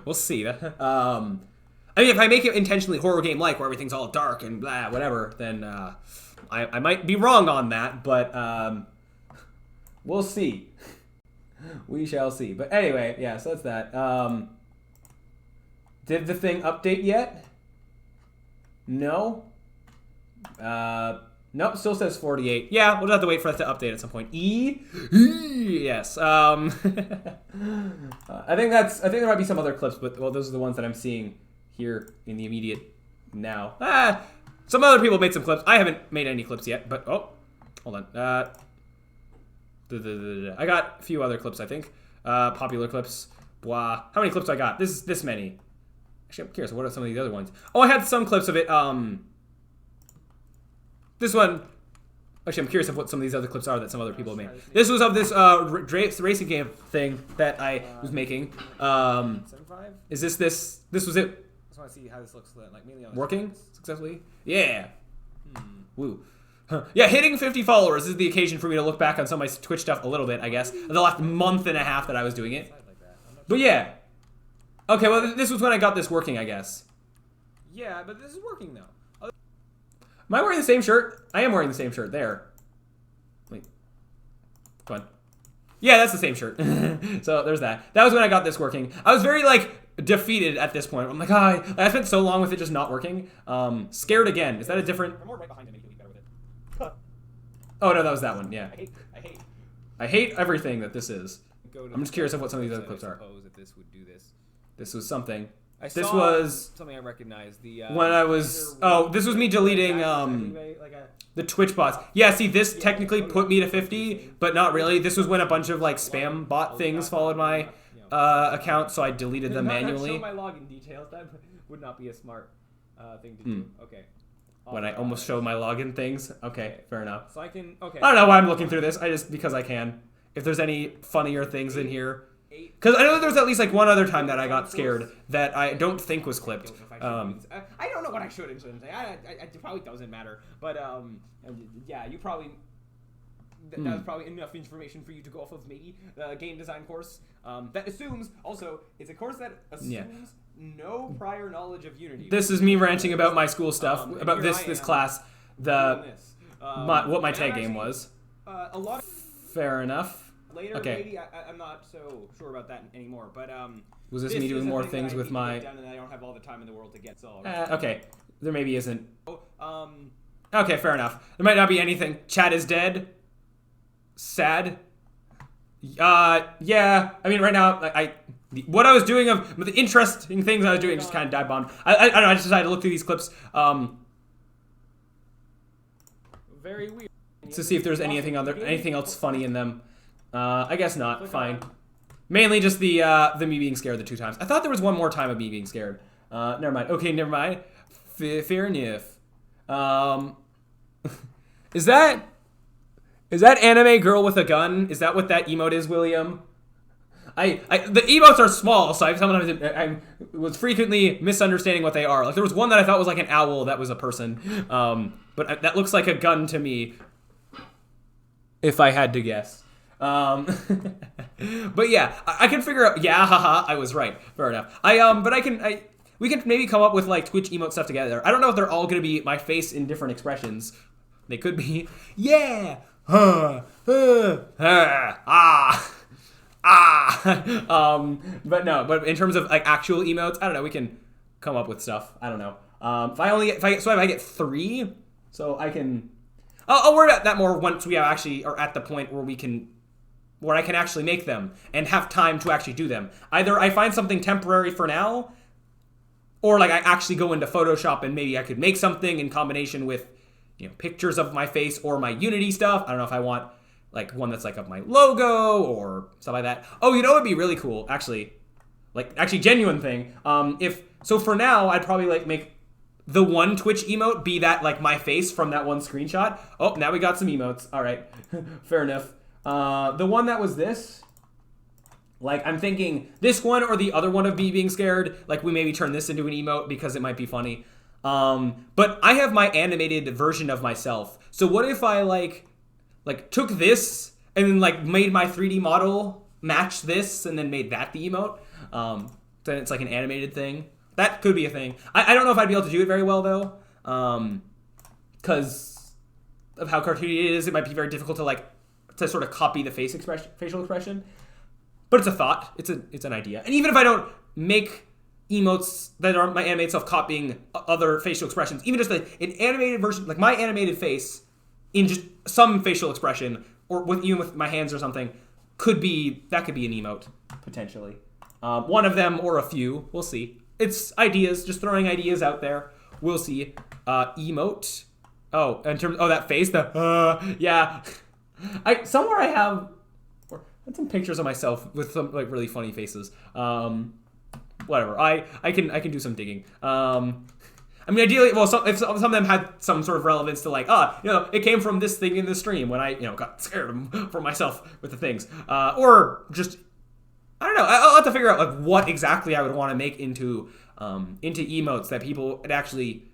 We'll see. I mean, if I make it intentionally horror game like, where everything's all dark and blah, whatever, then I might be wrong on that. But we'll see. We shall see. But anyway, yeah. So that's that. Did the thing update yet? No. Nope, still says 48. Yeah, we'll just have to wait for that to update at some point. Yes. I think there might be some other clips, but well, those are the ones that I'm seeing here in the immediate now. Some other people made some clips. I haven't made any clips yet, but oh, hold on. I got a few other clips, I think. Popular clips. Blah. How many clips I got? This many. Actually, I'm curious. What are some of these other ones? Oh, I had some clips of it. This one, actually, I'm curious of what some of these other clips are that some other people have made. This was of this racing game thing that I was making. 75? Is this was it? I just want to see how this looks like mainly on Working successfully? Yeah. Woo. Huh. Yeah, hitting 50 followers is the occasion for me to look back on some of my Twitch stuff a little bit, I guess. The last month and a half that I was doing it. But yeah. Okay, well, this was when I got this working, I guess. Yeah, but this is working now. Am I wearing the same shirt? I am wearing the same shirt. There. Wait. Come on. Yeah, that's the same shirt. So there's that. That was when I got this working. I was very, like, defeated at this point. I'm like, I spent so long with it just not working. Scared again. Is that a different... I'm more right behind to make it better with it. Oh, no, that was that one. Yeah. I hate. I hate everything that this is. I'm just curious of what some of these other clips are. Suppose that this would do this. This was something. I This saw was... something I recognized. when I was... Oh, this was me deleting, the Twitch bots. Yeah, see, this technically put me to 50, but not really. This was when a bunch of, like, spam bot things followed my account, so I deleted them manually. Show my login details. That would not be a smart thing to do. Okay. When I almost showed my login things. Okay, fair enough. So I can... Okay. I don't know why I'm looking through this. Because I can. If there's any funnier things in here... Because I know there's at least like one other time that I got scared that I don't think was clipped. I don't know what I should and shouldn't say. It probably doesn't matter. But yeah, you probably that was probably enough information for you to go off of maybe the game design course. That assumes, also, it's a course that assumes no prior knowledge of Unity. This is me ranting about my school stuff, about this class, what my tag game was. A lot of Fair enough. later, Okay. maybe, I'm not so sure about that anymore, but Was this me doing more things with my... done and I don't have all the time in the world to get, so... okay, there maybe isn't. Um... Okay, fair enough. There might not be anything. Chat is dead. Sad. Yeah. I mean, right now, what I was doing of the interesting things I was doing just kind of dive bombed. I don't know. I just decided to look through these clips. Very weird. To see if there's anything else funny in them. I guess not. Fine. Mainly just the me being scared the 2 times. I thought there was one more time of me being scared. Never mind. Okay, never mind. Fair enough. Is that anime girl with a gun? Is that what that emote is, William? The emotes are small, so I was frequently misunderstanding what they are. Like there was one that I thought was like an owl that was a person, but that looks like a gun to me, if I had to guess. But yeah, I can figure out. Yeah, haha, I was right. Fair enough. We can maybe come up with like Twitch emote stuff together. I don't know if they're all gonna be my face in different expressions. They could be, yeah, but no. But in terms of like actual emotes, I don't know. We can come up with stuff. I don't know. If I get 3, so I can. I'll worry about that more once we actually are at the point where I can actually make them and have time to actually do them. Either I find something temporary for now, or like I actually go into Photoshop and maybe I could make something in combination with, pictures of my face or my Unity stuff. I don't know if I want like one that's like of my logo or stuff like that. Oh, it would be really cool, actually. Genuine thing. So for now, I'd probably like make the one Twitch emote be that like my face from that one screenshot. Oh, now we got some emotes. All right, fair enough. The one that was this, like I'm thinking this one or the other one of me being scared, like we maybe turn this into an emote because it might be funny. But I have my animated version of myself. So what if I like took this and then like made my 3D model match this and then made that the emote? Then it's like an animated thing. That could be a thing. I don't know if I'd be able to do it very well though. Because of how cartoony it is, it might be very difficult to sort of copy the facial expression. But it's a thought. It's an idea. And even if I don't make emotes that are my animated self copying other facial expressions, even just an animated version, like my animated face in just some facial expression, or even with my hands or something, could be an emote potentially. One of them or a few, we'll see. It's ideas, just throwing ideas out there. We'll see. Emote. Oh, in terms, that face, yeah. Somewhere I have some pictures of myself with some like really funny faces. Whatever. I can do some digging. I mean, ideally, well, if some of them had some sort of relevance to like, it came from this thing in the stream when I, got scared for myself with the things, or just, I don't know. I'll have to figure out like what exactly I would want to make into emotes that people would actually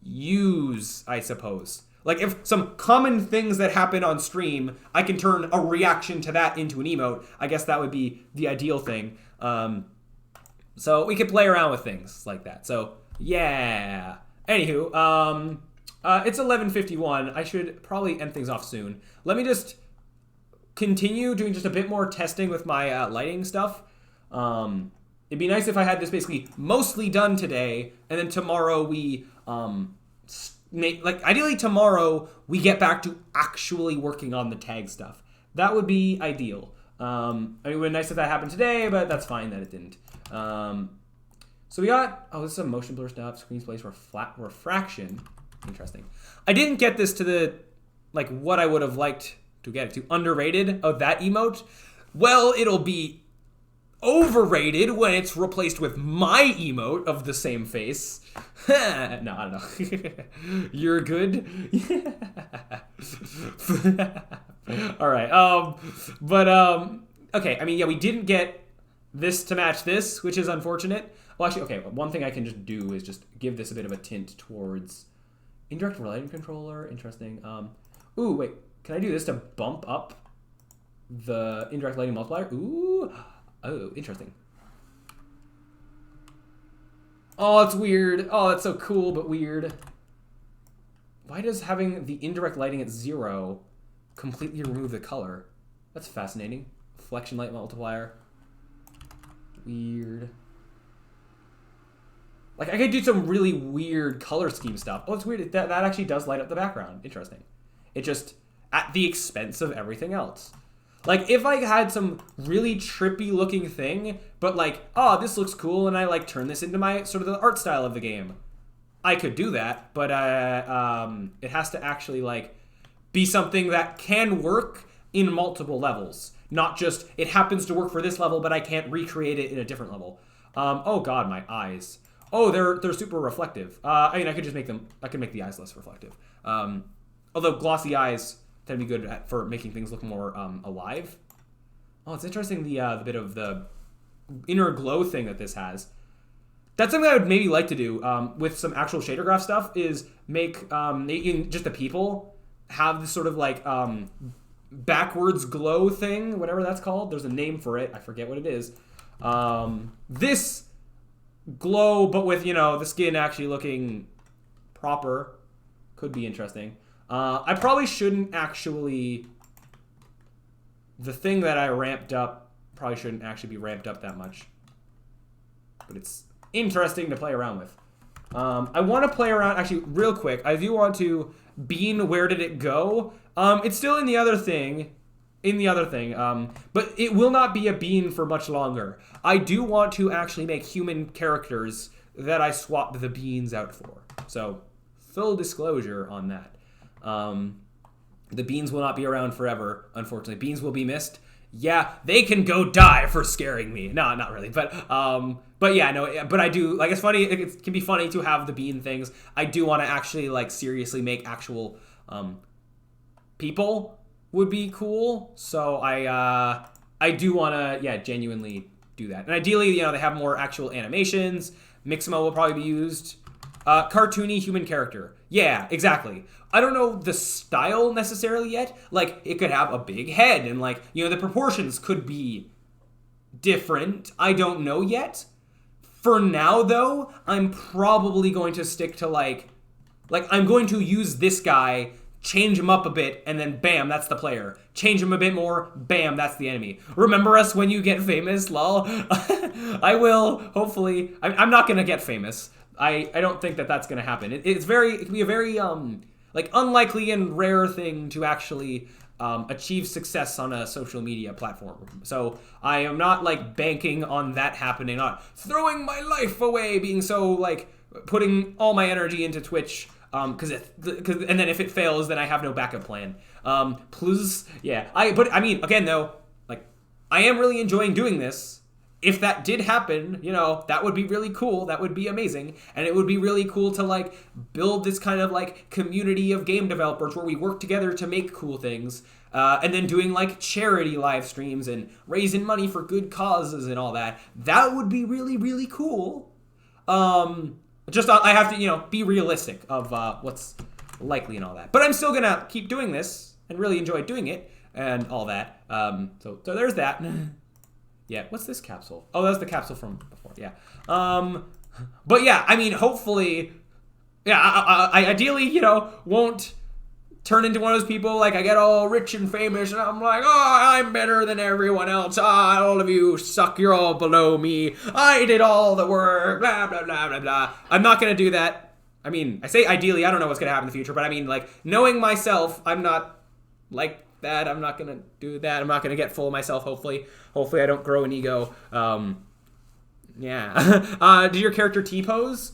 use, I suppose. Like if some common things that happen on stream, I can turn a reaction to that into an emote. I guess that would be the ideal thing. So we could play around with things like that. So yeah. Anywho, it's 11:51. I should probably end things off soon. Let me just continue doing just a bit more testing with my lighting stuff. It'd be nice if I had this basically mostly done today, and then tomorrow we ideally tomorrow we get back to actually working on the tag stuff. That would be ideal. I mean, it would be nice if that happened today, but that's fine that it didn't. So we got, this is a motion blur stuff, screen space refraction. Interesting. I didn't get this to the, what I would have liked to get it to. Underrated of that emote. Well, it'll be overrated when it's replaced with my emote of the same face. No, I don't know. You're good. All right. Okay. I mean, yeah, we didn't get this to match this, which is unfortunate. Well, actually, okay. One thing I can just do is just give this a bit of a tint towards indirect lighting controller. Interesting. Ooh, wait. Can I do this to bump up the indirect lighting multiplier? Ooh. Oh, interesting. Oh, it's weird. Oh, that's so cool, but weird. Why does having the indirect lighting at 0 completely remove the color? That's fascinating. Reflection light multiplier. Weird. Like, I could do some really weird color scheme stuff. Oh, it's weird. That actually does light up the background. Interesting. It just, at the expense of everything else. Like, if I had some really trippy looking thing, but like, oh, this looks cool, and I like turn this into my, sort of the art style of the game, I could do that, but it has to actually like be something that can work in multiple levels. Not just, it happens to work for this level, but I can't recreate it in a different level. Oh god, my eyes. Oh, they're super reflective. I mean, I could just make them, I could make the eyes less reflective. Although glossy eyes tend to be good for making things look more alive. Oh, it's interesting the bit of the inner glow thing that this has. That's something I would maybe like to do with some actual shader graph stuff, is make just the people have this sort of like backwards glow thing, whatever that's called. There's a name for it. I forget what it is. This glow, but with, you know, the skin actually looking proper, could be interesting. I probably shouldn't actually... The thing that I ramped up probably shouldn't actually be ramped up that much. But it's interesting to play around with. I want to play around, actually, real quick. I do want to bean where did it go. It's still in the other thing. But it will not be a bean for much longer. I do want to actually make human characters that I swap the beans out for. So, full disclosure on that. The beans will not be around forever, unfortunately. Beans will be missed. Yeah, they can go die for scaring me. No, not really. But yeah, no, but I do, like, it's funny, it can be funny to have the bean things. I do want to actually, like, seriously make actual people would be cool. So I do want to, yeah, genuinely do that. And ideally, you know, they have more actual animations. Mixamo will probably be used. Cartoony human character. Yeah, exactly. I don't know the style necessarily yet. Like, it could have a big head and, like, you know, the proportions could be different. I don't know yet. For now, though, I'm probably going to stick to, like I'm going to use this guy, change him up a bit, and then bam, that's the player. Change him a bit more, bam, that's the enemy. Remember us when you get famous, lol? I will, hopefully. I'm not going to get famous. I don't think that that's going to happen. It can be a very, like, unlikely and rare thing to actually achieve success on a social media platform. So I am not, like, banking on that happening, not throwing my life away, being so, like, putting all my energy into Twitch, and then if it fails, then I have no backup plan. Plus, yeah. But I mean, again, though, like, I am really enjoying doing this. If that did happen, you know, that would be really cool. That would be amazing. And it would be really cool to, like, build this kind of, like, community of game developers where we work together to make cool things. And then doing, like, charity live streams and raising money for good causes and all that. That would be really, really cool. Just, I have to, you know, be realistic of what's likely and all that. But I'm still going to keep doing this and really enjoy doing it and all that. So there's that. Yeah, what's this capsule? Oh, that's the capsule from before, yeah. But yeah, I mean, hopefully, yeah, I ideally, you know, won't turn into one of those people, like, I get all rich and famous, and I'm like, oh, I'm better than everyone else, all of you suck, you're all below me, I did all the work, blah, blah, blah, blah, blah. I'm not gonna do that. I mean, I say ideally, I don't know what's gonna happen in the future, but I mean, like, knowing myself, I'm not like that. I'm not gonna do that. I'm not gonna get full of myself, hopefully. Hopefully I don't grow an ego. Yeah. Did your character T-pose?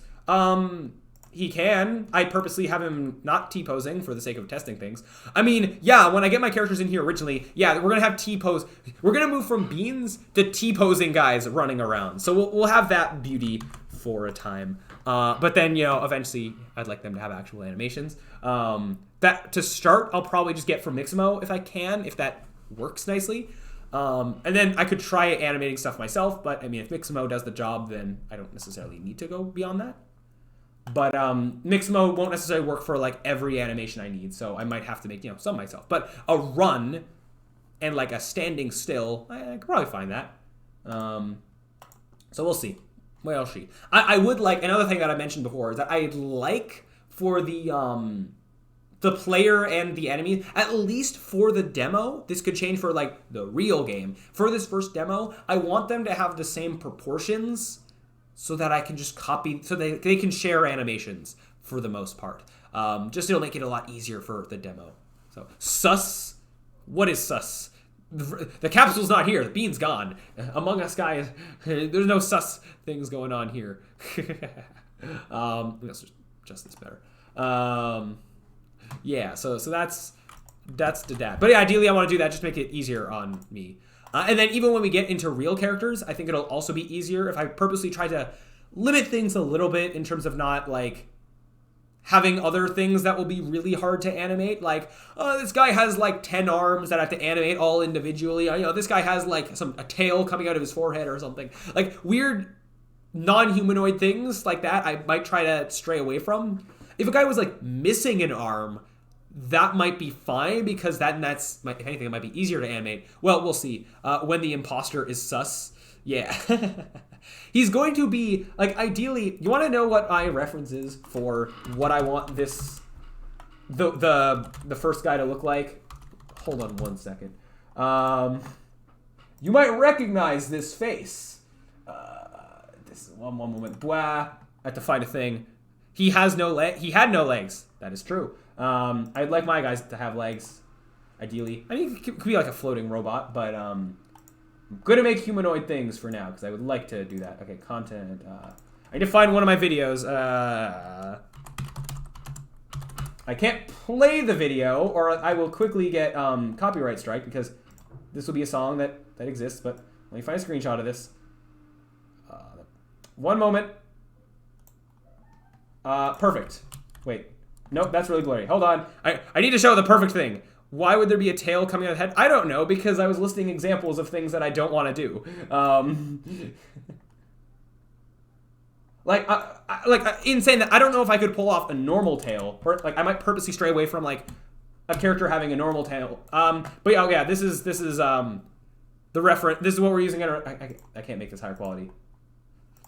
He can. I purposely have him not T-posing for the sake of testing things. I mean, yeah, when I get my characters in here originally, yeah, we're gonna have T-pose. We're gonna move from beans to T-posing guys running around. So we'll have that beauty for a time. But then, you know, eventually I'd like them to have actual animations. That to start, I'll probably just get from Mixamo if I can, if that works nicely. And then I could try animating stuff myself, but I mean, if Mixamo does the job, then I don't necessarily need to go beyond that. But mixed mode won't necessarily work for like every animation I need, so I might have to make, some myself. But a run and like a standing still, I could probably find that. So we'll see. What else she? I would like, another thing that I mentioned before is that I'd like for the player and the enemy, at least for the demo, this could change for like the real game. For this first demo, I want them to have the same proportions so that I can just copy, so they can share animations for the most part. Just it'll make it a lot easier for the demo. So sus, what is sus? The capsule's not here. The bean's gone. Among Us guys, there's no sus things going on here. Let's just this better. Yeah, so that's the dad. But yeah, ideally I want to do that, just make it easier on me. And then even when we get into real characters, I think it'll also be easier if I purposely try to limit things a little bit in terms of not like having other things that will be really hard to animate. Like, this guy has like 10 arms that I have to animate all individually. This guy has like a tail coming out of his forehead or something. Like weird non-humanoid things like that I might try to stray away from. If a guy was like missing an arm, that might be fine because that's if anything, it might be easier to animate. Well, we'll see. When the imposter is sus, yeah. He's going to be, like, ideally, you want to know what my reference is for what I want this, the first guy to look like? Hold on one second. You might recognize this face. This is one moment. Blah. I have to find a thing. He had no legs. That is true. I'd like my guys to have legs, ideally. I mean, it could be like a floating robot, but I'm gonna make humanoid things for now because I would like to do that. Okay, content. I need to find one of my videos. I can't play the video, or I will quickly get copyright strike because this will be a song that exists. But let me find a screenshot of this. One moment. Perfect. Wait. Nope, that's really blurry. Hold on. I need to show the perfect thing. Why would there be a tail coming out of the head? I don't know, because I was listing examples of things that I don't want to do. In saying that, I don't know if I could pull off a normal tail. Or, like, I might purposely stray away from, like, a character having a normal tail. But yeah, this is the reference. This is what we're using. I can't make this higher quality.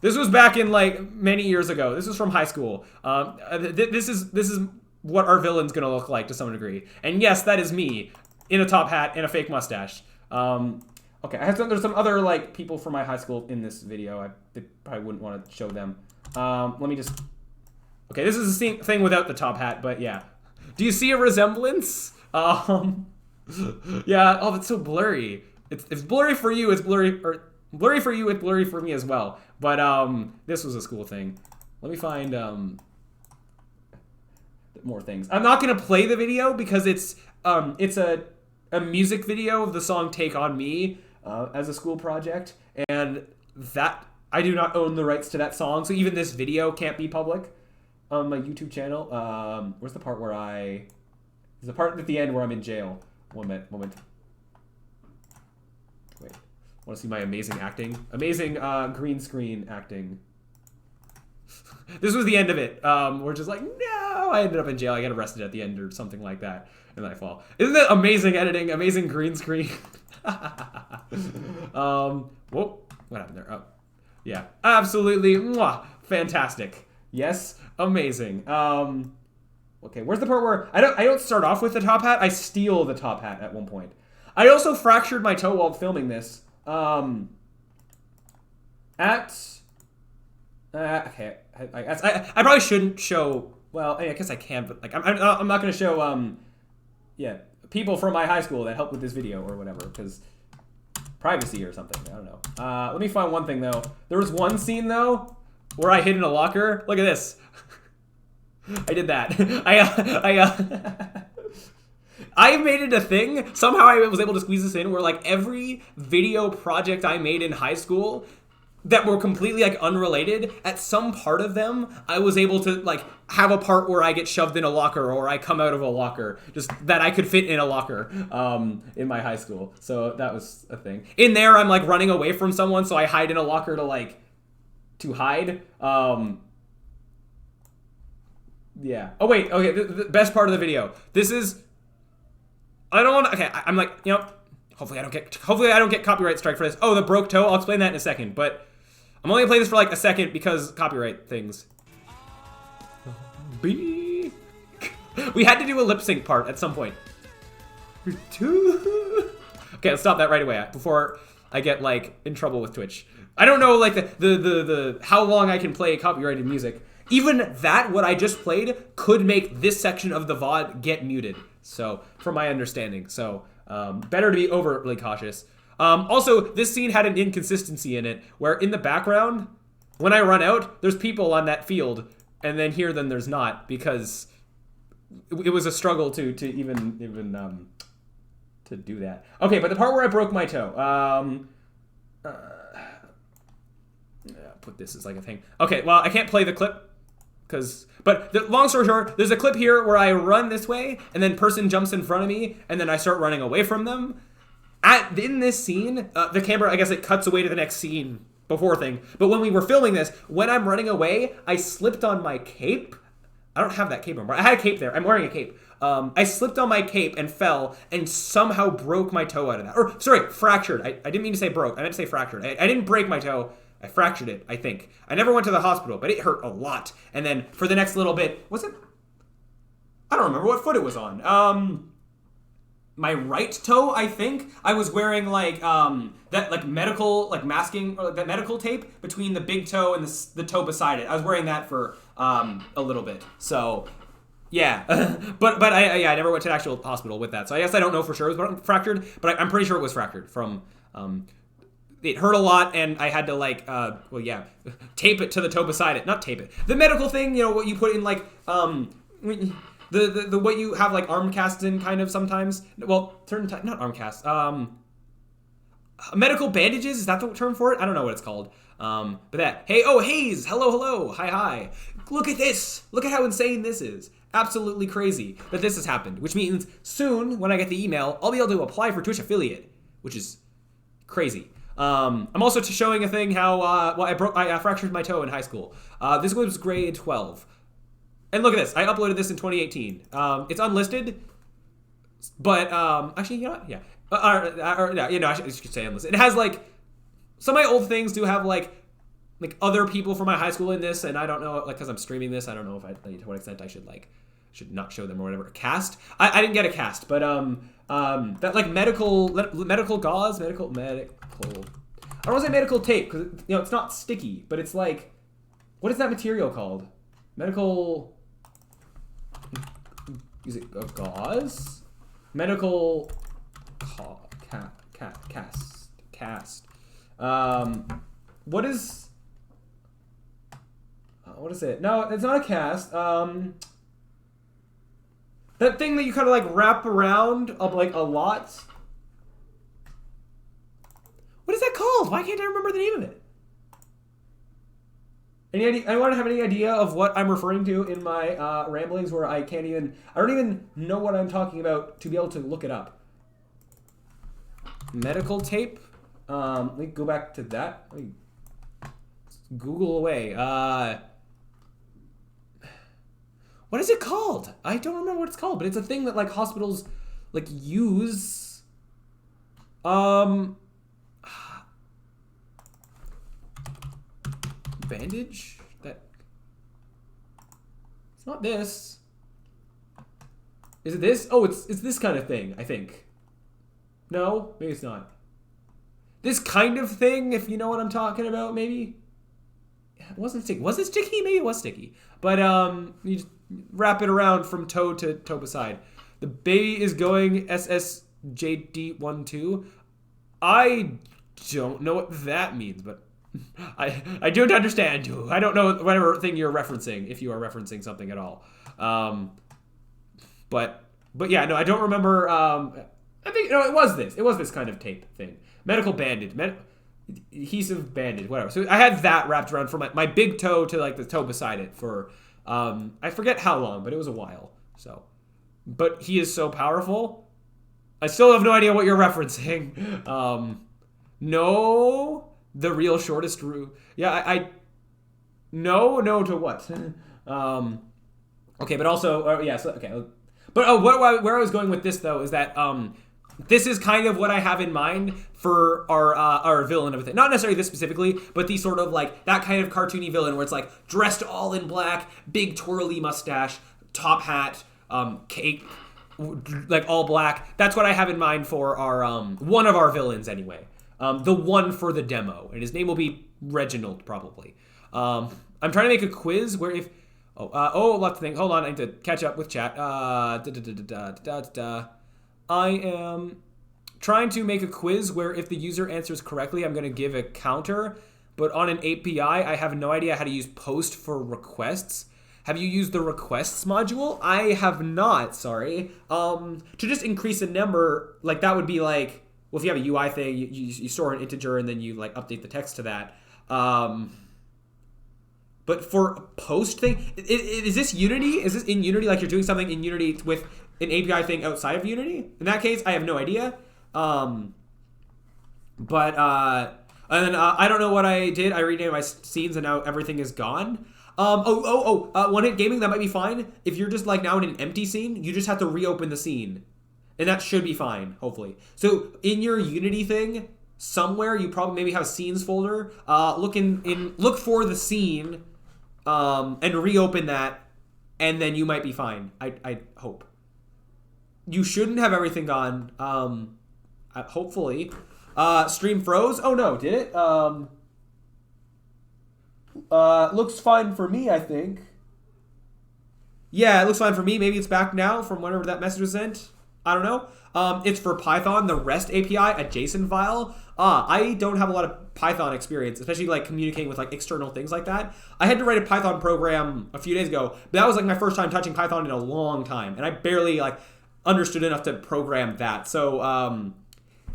This was back in, like, many years ago. This was from high school. This is what our villain's gonna look like to some degree. And yes, that is me in a top hat and a fake mustache. Okay, there's some other, like, people from my high school in this video. I probably wouldn't want to show them. Let me just... Okay, this is the thing without the top hat, but yeah. Do you see a resemblance? Yeah, oh, that's so blurry. It's blurry for you, it's blurry... Or, blurry for you, it's blurry for me as well. But this was a school thing. Let me find more things. I'm not gonna play the video because it's a music video of the song "Take on Me" as a school project, and that I do not own the rights to that song, so even this video can't be public on my YouTube channel. Where's the part where there's a part at the end where I'm in jail. One moment. Want to see my amazing acting? Amazing green screen acting. This was the end of it. We're just like, no! I ended up in jail. I get arrested at the end or something like that. And then I fall. Isn't that amazing editing? Amazing green screen? Whoa. What happened there? Oh. Yeah. Absolutely. Mwah, fantastic. Yes. Amazing. Okay, where's the part where... I don't start off with the top hat. I steal the top hat at one point. I also fractured my toe while filming this. Okay, I probably shouldn't show. Well, I guess I can, but like I'm not gonna show yeah, people from my high school that helped with this video or whatever because privacy or something. I don't know. Let me find one thing though. There was one scene though where I hid in a locker. Look at this. I did that. I made it a thing. Somehow I was able to squeeze this in where like every video project I made in high school that were completely like unrelated, at some part of them, I was able to like have a part where I get shoved in a locker or I come out of a locker, just that I could fit in a locker in my high school. So that was a thing. In there, I'm like running away from someone, so I hide in a locker to hide. Yeah. Oh wait. Okay. The best part of the video. This is. I don't want. Okay. I'm like, hopefully I don't get copyright strike for this. Oh, the broke toe. I'll explain that in a second. But I'm only gonna play this for like a second because copyright things. We had to do a lip sync part at some point. Okay, let's stop that right away before I get like in trouble with Twitch. I don't know like the how long I can play copyrighted music. Even that, what I just played, could make this section of the VOD get muted. So, from my understanding. So, better to be overly cautious. Also, this scene had an inconsistency in it, where in the background, when I run out, there's people on that field, and then here, then there's not, because it was a struggle to even to do that. Okay, but the part where I broke my toe, put this as like a thing. Okay, well, I can't play the clip. But long story short, there's a clip here where I run this way, and then person jumps in front of me, and then I start running away from them. In this scene, the camera, I guess it cuts away to the next scene before thing. But when we were filming this, when I'm running away, I slipped on my cape. I don't have that cape anymore. I had a cape there. I'm wearing a cape. I slipped on my cape and fell and somehow broke my toe out of that. Or, sorry, fractured. I didn't mean to say broke. I meant to say fractured. I didn't break my toe. I fractured it, I think. I never went to the hospital, but it hurt a lot. And then for the next little bit, was it? I don't remember what foot it was on. My right toe, I think. I was wearing like that like medical like masking or like, that medical tape between the big toe and the toe beside it. I was wearing that for a little bit. So yeah, but I never went to the actual hospital with that. So I guess I don't know for sure it was fractured, but I'm pretty sure it was fractured from. It hurt a lot, and I had to like, tape it to the toe beside it. Not tape it. The medical thing, what you put in like, the what you have like arm casts in kind of sometimes. Well, certain time, not arm casts. Medical bandages, is that the term for it? I don't know what it's called. But that. Hey, oh, Hayes, hello, hi. Look at this. Look at how insane this is. Absolutely crazy that this has happened, which means soon, when I get the email, I'll be able to apply for Twitch affiliate, which is crazy. I'm also showing a thing how I fractured my toe in high school. This was grade 12, and look at this. I uploaded this in 2018. It's unlisted, but actually, yeah, I should say unlisted. It has like some of my old things do have like other people from my high school in this, and I don't know like because I'm streaming this, I don't know if to what extent I should not show them or whatever. Cast? I didn't get a cast, but that like medical gauze, medical. I don't want to say medical tape because it's not sticky, but it's like, what is that material called? Medical. Is it a gauze? Medical. Cast. What is? What is it? No, it's not a cast. That thing that you kind of like wrap around of like a lot. What is that called? Why can't I remember the name of it? Any idea? I want to have any idea of what I'm referring to in my ramblings where I don't even know what I'm talking about to be able to look it up. Medical tape. Let me go back to that. Let me Google away. What is it called? I don't remember what it's called, but it's a thing that like hospitals like use. Bandage? It's not this. Is it this? Oh, it's this kind of thing, I think. No, maybe it's not. This kind of thing, if you know what I'm talking about, maybe. It wasn't sticky. Was it sticky? Maybe it was sticky. But you just wrap it around from toe to toe beside. The baby is going SSJD12. I don't know what that means, but I don't understand you. I don't know whatever thing you're referencing, if you are referencing something at all. But yeah, no, I don't remember. I think it was this. It was this kind of tape thing. Medical bandage, adhesive bandage, whatever. So I had that wrapped around from my big toe to like the toe beside it for I forget how long, but it was a while. So, but he is so powerful. I still have no idea what you're referencing. No. The real shortest route. Yeah, I no to what? Okay, but also, yeah, so, okay. But where I was going with this, though, is that this is kind of what I have in mind for our villain of it. Not necessarily this specifically, but the sort of like that kind of cartoony villain where it's like dressed all in black, big twirly mustache, top hat, cape, like all black. That's what I have in mind for our one of our villains anyway. The one for the demo, and his name will be Reginald probably. I'm trying to make a quiz where if I'll have to think. Hold on, I need to catch up with chat. I am trying to make a quiz where if the user answers correctly, I'm going to give a counter. But on an API, I have no idea how to use post for requests. Have you used the requests module? I have not, sorry. To just increase a number, like that would be like, well, if you have a UI thing, you store an integer and then you like update the text to that. But for a post thing, is this Unity? Is this in Unity? Like you're doing something in Unity with an API thing outside of Unity? In that case, I have no idea. And then I don't know what I did. I renamed my scenes and now everything is gone. One hit gaming, that might be fine. If you're just like now in an empty scene, you just have to reopen the scene. And that should be fine, hopefully. So in your Unity thing, somewhere you probably maybe have a scenes folder. Look for the scene. And reopen that, and then you might be fine. I hope. You shouldn't have everything gone. Hopefully. Stream froze. Oh no, did it? Looks fine for me, I think. Yeah, it looks fine for me. Maybe it's back now from whenever that message was sent. I don't know. It's for Python, the REST API, a JSON file. I don't have a lot of Python experience, especially like communicating with like external things like that. I had to write a Python program a few days ago, but that was like my first time touching Python in a long time, and I barely like understood enough to program that. So,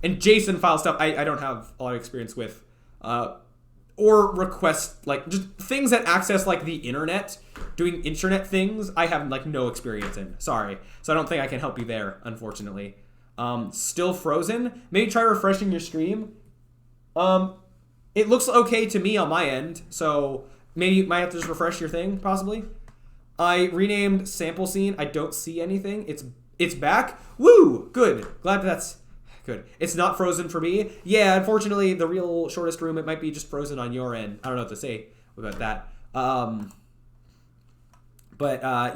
and JSON file stuff, I don't have a lot of experience with. Or request, like just things that access like the internet, doing internet things, I have like no experience in. Sorry. So I don't think I can help you there, unfortunately. Still frozen. Maybe try refreshing your stream. It looks okay to me on my end, so maybe you might have to just refresh your thing, possibly. I renamed sample scene. I don't see anything. It's back. Woo! Good. Glad that's good. It's not frozen for me. Yeah, unfortunately, the real shortest room, it might be just frozen on your end. I don't know what to say about that.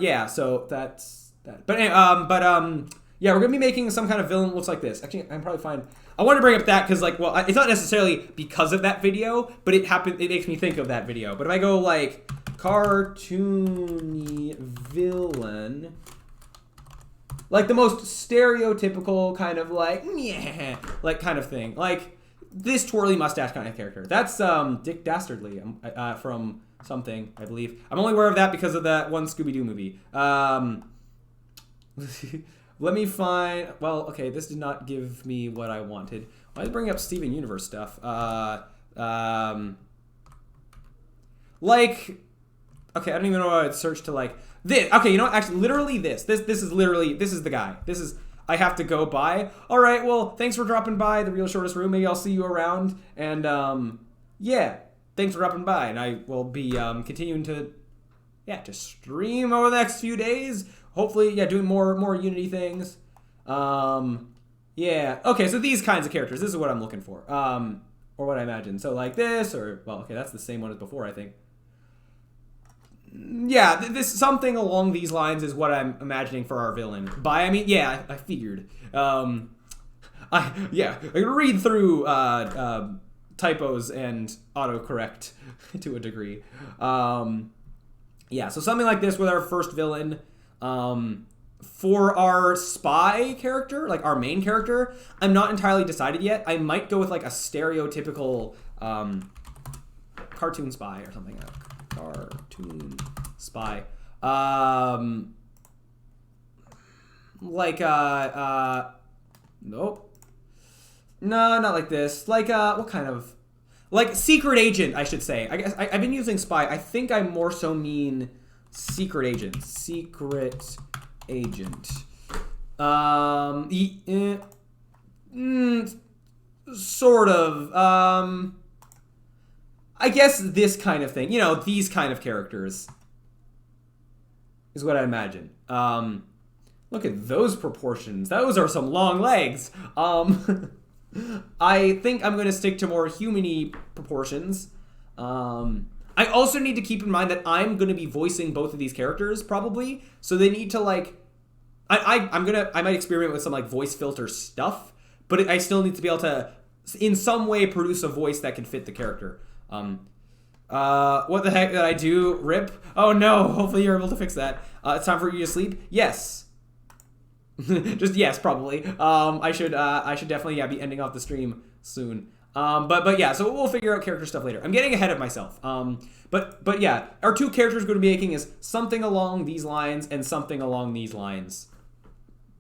Yeah, so that's that. But anyway, yeah, we're gonna be making some kind of villain that looks like this. Actually, I'm probably fine. I wanted to bring up that because, like, well, it's not necessarily because of that video, but it makes me think of that video. But if I go like cartoony villain, like the most stereotypical kind of like, yeah, like kind of thing, like this twirly mustache kind of character. That's Dick Dastardly from something, I believe. I'm only aware of that because of that one Scooby-Doo movie. Let me find. Well, okay, this did not give me what I wanted. Why is it bringing up Steven Universe stuff? Like, okay, I don't even know what I'd search to like this. Okay, you know what? Actually, literally this. This is the guy. This is. I have to go by. All right. Well, thanks for dropping by the Real Shortest Room. Maybe I'll see you around. And yeah, thanks for dropping by. And I will be continuing to stream over the next few days. Hopefully, yeah, doing more Unity things. Yeah. Okay, so these kinds of characters. This is what I'm looking for. Or what I imagine. So like this, or well, okay, that's the same one as before, I think. Yeah, this something along these lines is what I'm imagining for our villain. I mean, yeah, I figured. I read through typos and autocorrect to a degree. Yeah, so something like this with our first villain. For our spy character, like our main character, I'm not entirely decided yet. I might go with like a stereotypical cartoon spy or something. Cartoon spy. Nope. No, not like this. Like, what kind of... Like, secret agent, I should say. I guess I've been using spy. I think I more so mean secret agent. Secret agent. Sort of. I guess this kind of thing. You know, these kind of characters. is what I imagine. Look at those proportions. Those are some long legs. I think I'm going to stick to more human-y proportions. I also need to keep in mind that I'm going to be voicing both of these characters, probably. So they need to, like... I might experiment with some, like, voice filter stuff, but I still need to be able to, in some way, produce a voice that can fit the character. What the heck did I do? Rip? Oh, no. Hopefully you're able to fix that. It's time for you to sleep? Yes. Just yes, probably. I should definitely be ending off the stream soon. But yeah, so we'll figure out character stuff later. I'm getting ahead of myself. But yeah, our two characters we're going to be making is something along these lines and something along these lines.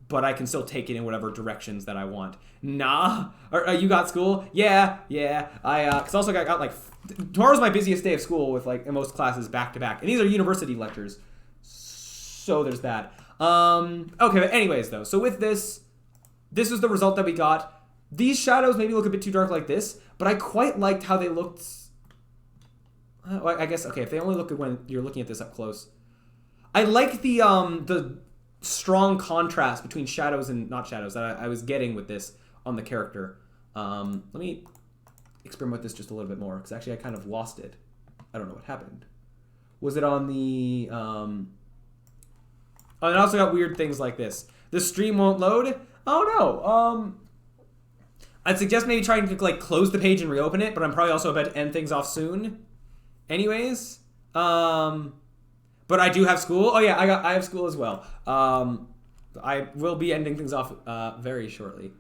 But I can still take it in whatever directions that I want. Nah. You got school? Yeah. Cause also got like tomorrow's my busiest day of school with like most classes back to back, and these are university lectures. So there's that. Okay, but anyways though, so with this is the result that we got. These shadows maybe look a bit too dark like this, but I quite liked how they looked. I guess, okay, if they only look good when you're looking at this up close. I like the strong contrast between shadows and not shadows that I was getting with this on the character. Let me experiment with this just a little bit more, because actually I kind of lost it. I don't know what happened. Was it on the... Oh, and I also got weird things like this. The stream won't load? Oh, no. I'd suggest maybe trying to like close the page and reopen it, but I'm probably also about to end things off soon. Anyways, but I do have school. Oh yeah, I have school as well. I will be ending things off very shortly.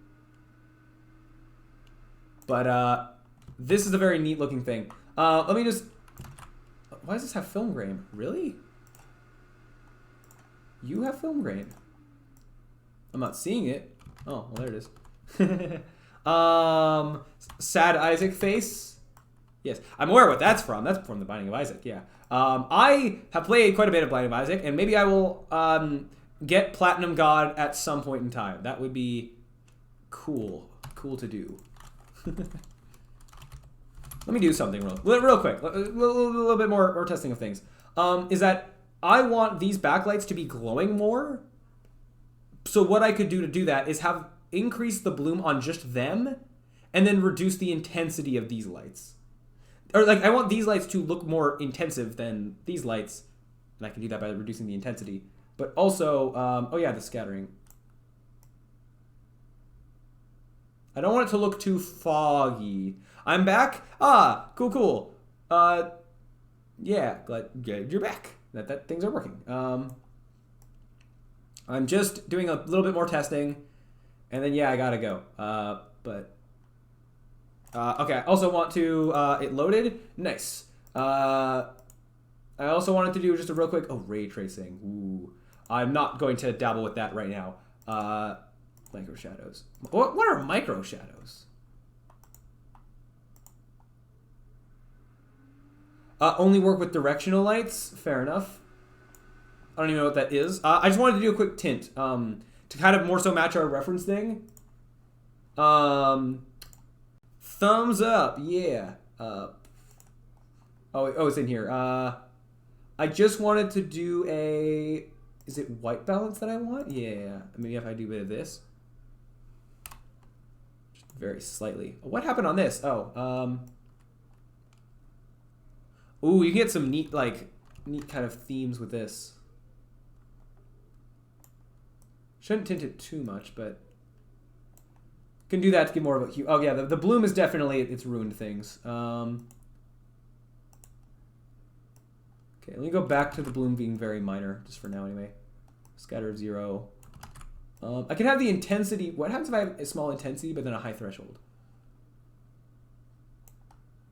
But this is a very neat looking thing. Let me just... Why does this have film grain? Really? You have film grain. I'm not seeing it. Oh, well, there it is. Sad Isaac face. Yes, I'm aware what that's from. That's from The Binding of Isaac, yeah. I have played quite a bit of Binding of Isaac, and maybe I will get Platinum God at some point in time. That would be cool. Cool to do. Let me do something real quick. A little bit more testing of things. Is that I want these backlights to be glowing more. So what I could do to do that is have increase the bloom on just them and then reduce the intensity of these lights. Or like I want these lights to look more intensive than these lights, and I can do that by reducing the intensity. But also, oh yeah, the scattering. I don't want it to look too foggy. I'm back? Ah, cool. Yeah, glad you're back. That things are working. I'm just doing a little bit more testing, and then yeah, I gotta go. Okay, I also want to, it loaded. Nice. I also wanted to do just a real quick, ray tracing. Ooh. I'm not going to dabble with that right now. Micro shadows. What are micro shadows? Only work with directional lights. Fair enough. I don't even know what that is. I just wanted to do a quick tint to kind of more so match our reference thing. Thumbs up, yeah. Oh, it's in here. I just wanted to do a... Is it white balance that I want? Yeah. Maybe if I do a bit of this. Just very slightly. What happened on this? Oh, ooh, you can get some neat kind of themes with this. Shouldn't tint it too much, but can do that to get more of a hue. Oh yeah, the bloom is definitely, it's ruined things. Okay, let me go back to the bloom being very minor, just for now anyway. Scatter of 0. I can have the intensity. What happens if I have a small intensity but then a high threshold?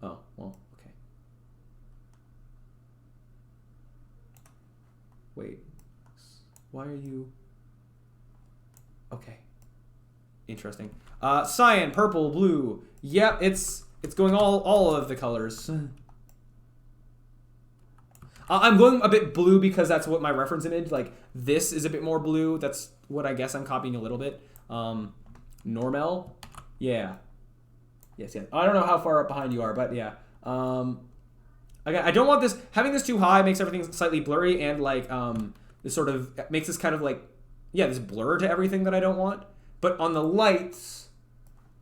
Oh, well, okay. Wait, why are you... Okay. Interesting. Cyan, purple, blue. Yep, it's going all of the colors. I'm going a bit blue because that's what my reference image, like, this is a bit more blue. That's what I guess I'm copying a little bit. Normal. Yeah. Yes. I don't know how far up behind you are, but yeah. I don't want this, having this too high makes everything slightly blurry and, like, this sort of makes this kind of like, yeah, this blur to everything that I don't want. But on the lights,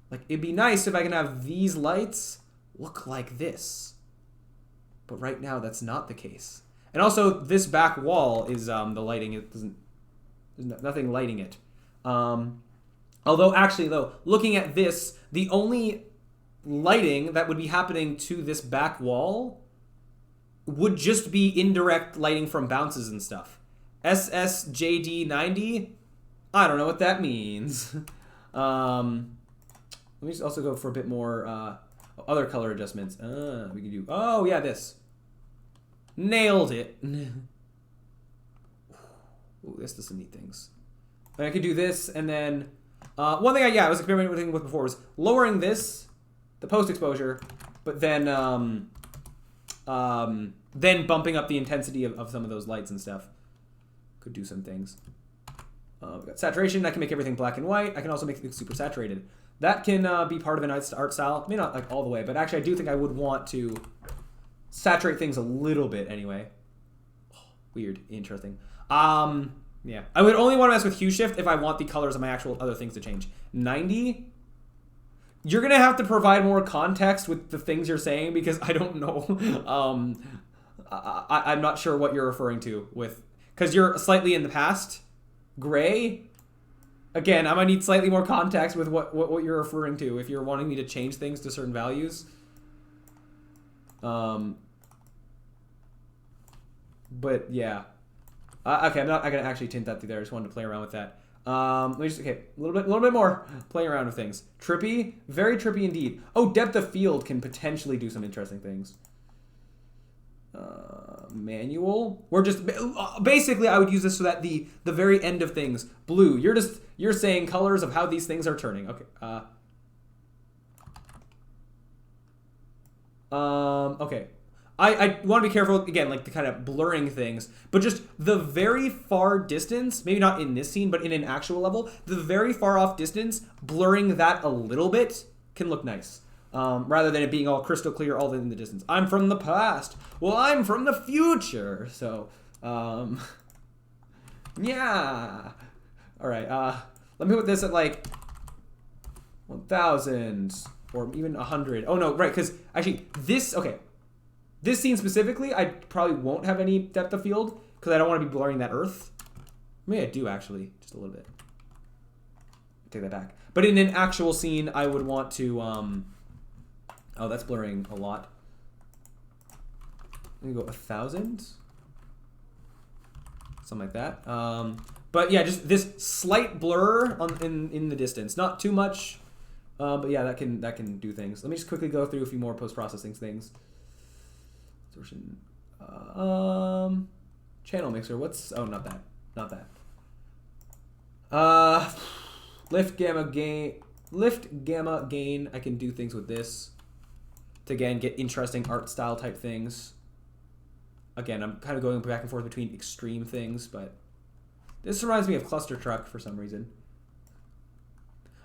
like it'd be nice if I can have these lights look like this. But right now that's not the case. And also this back wall is the lighting. It doesn't. There's nothing lighting it. Although actually though, looking at this, the only lighting that would be happening to this back wall would just be indirect lighting from bounces and stuff. SSJD90, I don't know what that means. Let me just also go for a bit more other color adjustments. We can do, oh yeah, this. Nailed it. Ooh, this does some neat things. And I could do this, and then one thing I was experimenting with before was lowering this, the post exposure, but then bumping up the intensity of some of those lights and stuff. Could do some things. We've got saturation. I can make everything black and white. I can also make it super saturated. That can be part of an art style. Maybe not like all the way, but actually I do think I would want to saturate things a little bit anyway. Oh, weird. Interesting. Yeah. I would only want to mess with hue shift if I want the colors of my actual other things to change. 90? You're going to have to provide more context with the things you're saying because I don't know. I'm not sure what you're referring to with... Because you're slightly in the past. Gray? Again, I'm going to need slightly more context with what you're referring to if you're wanting me to change things to certain values. But yeah. Okay, I'm not going to actually tint that through there. I just wanted to play around with that. Let me just, okay, a little bit more playing around with things. Trippy, very trippy indeed. Oh, depth of field can potentially do some interesting things. Manual. We're just basically I would use this so that the very end of things, blue. You're saying colors of how these things are turning. Okay. Okay. I want to be careful, again, like the kind of blurring things, but just the very far distance, maybe not in this scene, but in an actual level, the very far off distance, blurring that a little bit can look nice. Rather than it being all crystal clear all in the distance. I'm from the past. Well, I'm from the future. So, yeah. All right. Let me put this at like 1,000 or even 100. Oh no, right? Because actually, this scene specifically, I probably won't have any depth of field because I don't want to be blurring that earth. Maybe I do actually, just a little bit. Take that back. But in an actual scene, I would want to. Oh, that's blurring a lot. Let me go 1,000. Something like that. But yeah, just this slight blur in the distance. Not too much. But yeah, that can do things. Let me just quickly go through a few more post-processing things. Distortion. Channel mixer. What's... Oh, not that. Not that. Lift gamma gain. I can do things with this. To again get interesting art style type things. Again, I'm kind of going back and forth between extreme things, but this reminds me of Cluster Truck for some reason.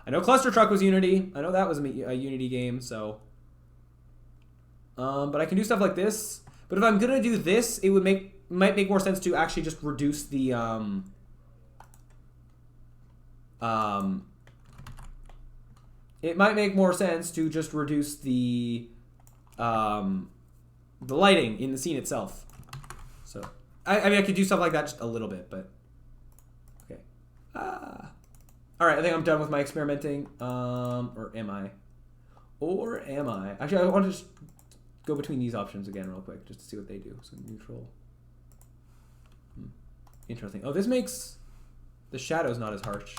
I know Cluster Truck was Unity. I know that was a Unity game, so. But I can do stuff like this. But if I'm gonna do this, it would might make more sense to actually just reduce the it might make more sense to just reduce the lighting in the scene itself. So, I mean, I could do stuff like that just a little bit, but okay. All right, I think I'm done with my experimenting. Or am I? Actually, I want to just go between these options again real quick, just to see what they do. So neutral. Interesting. Oh, this makes the shadows not as harsh.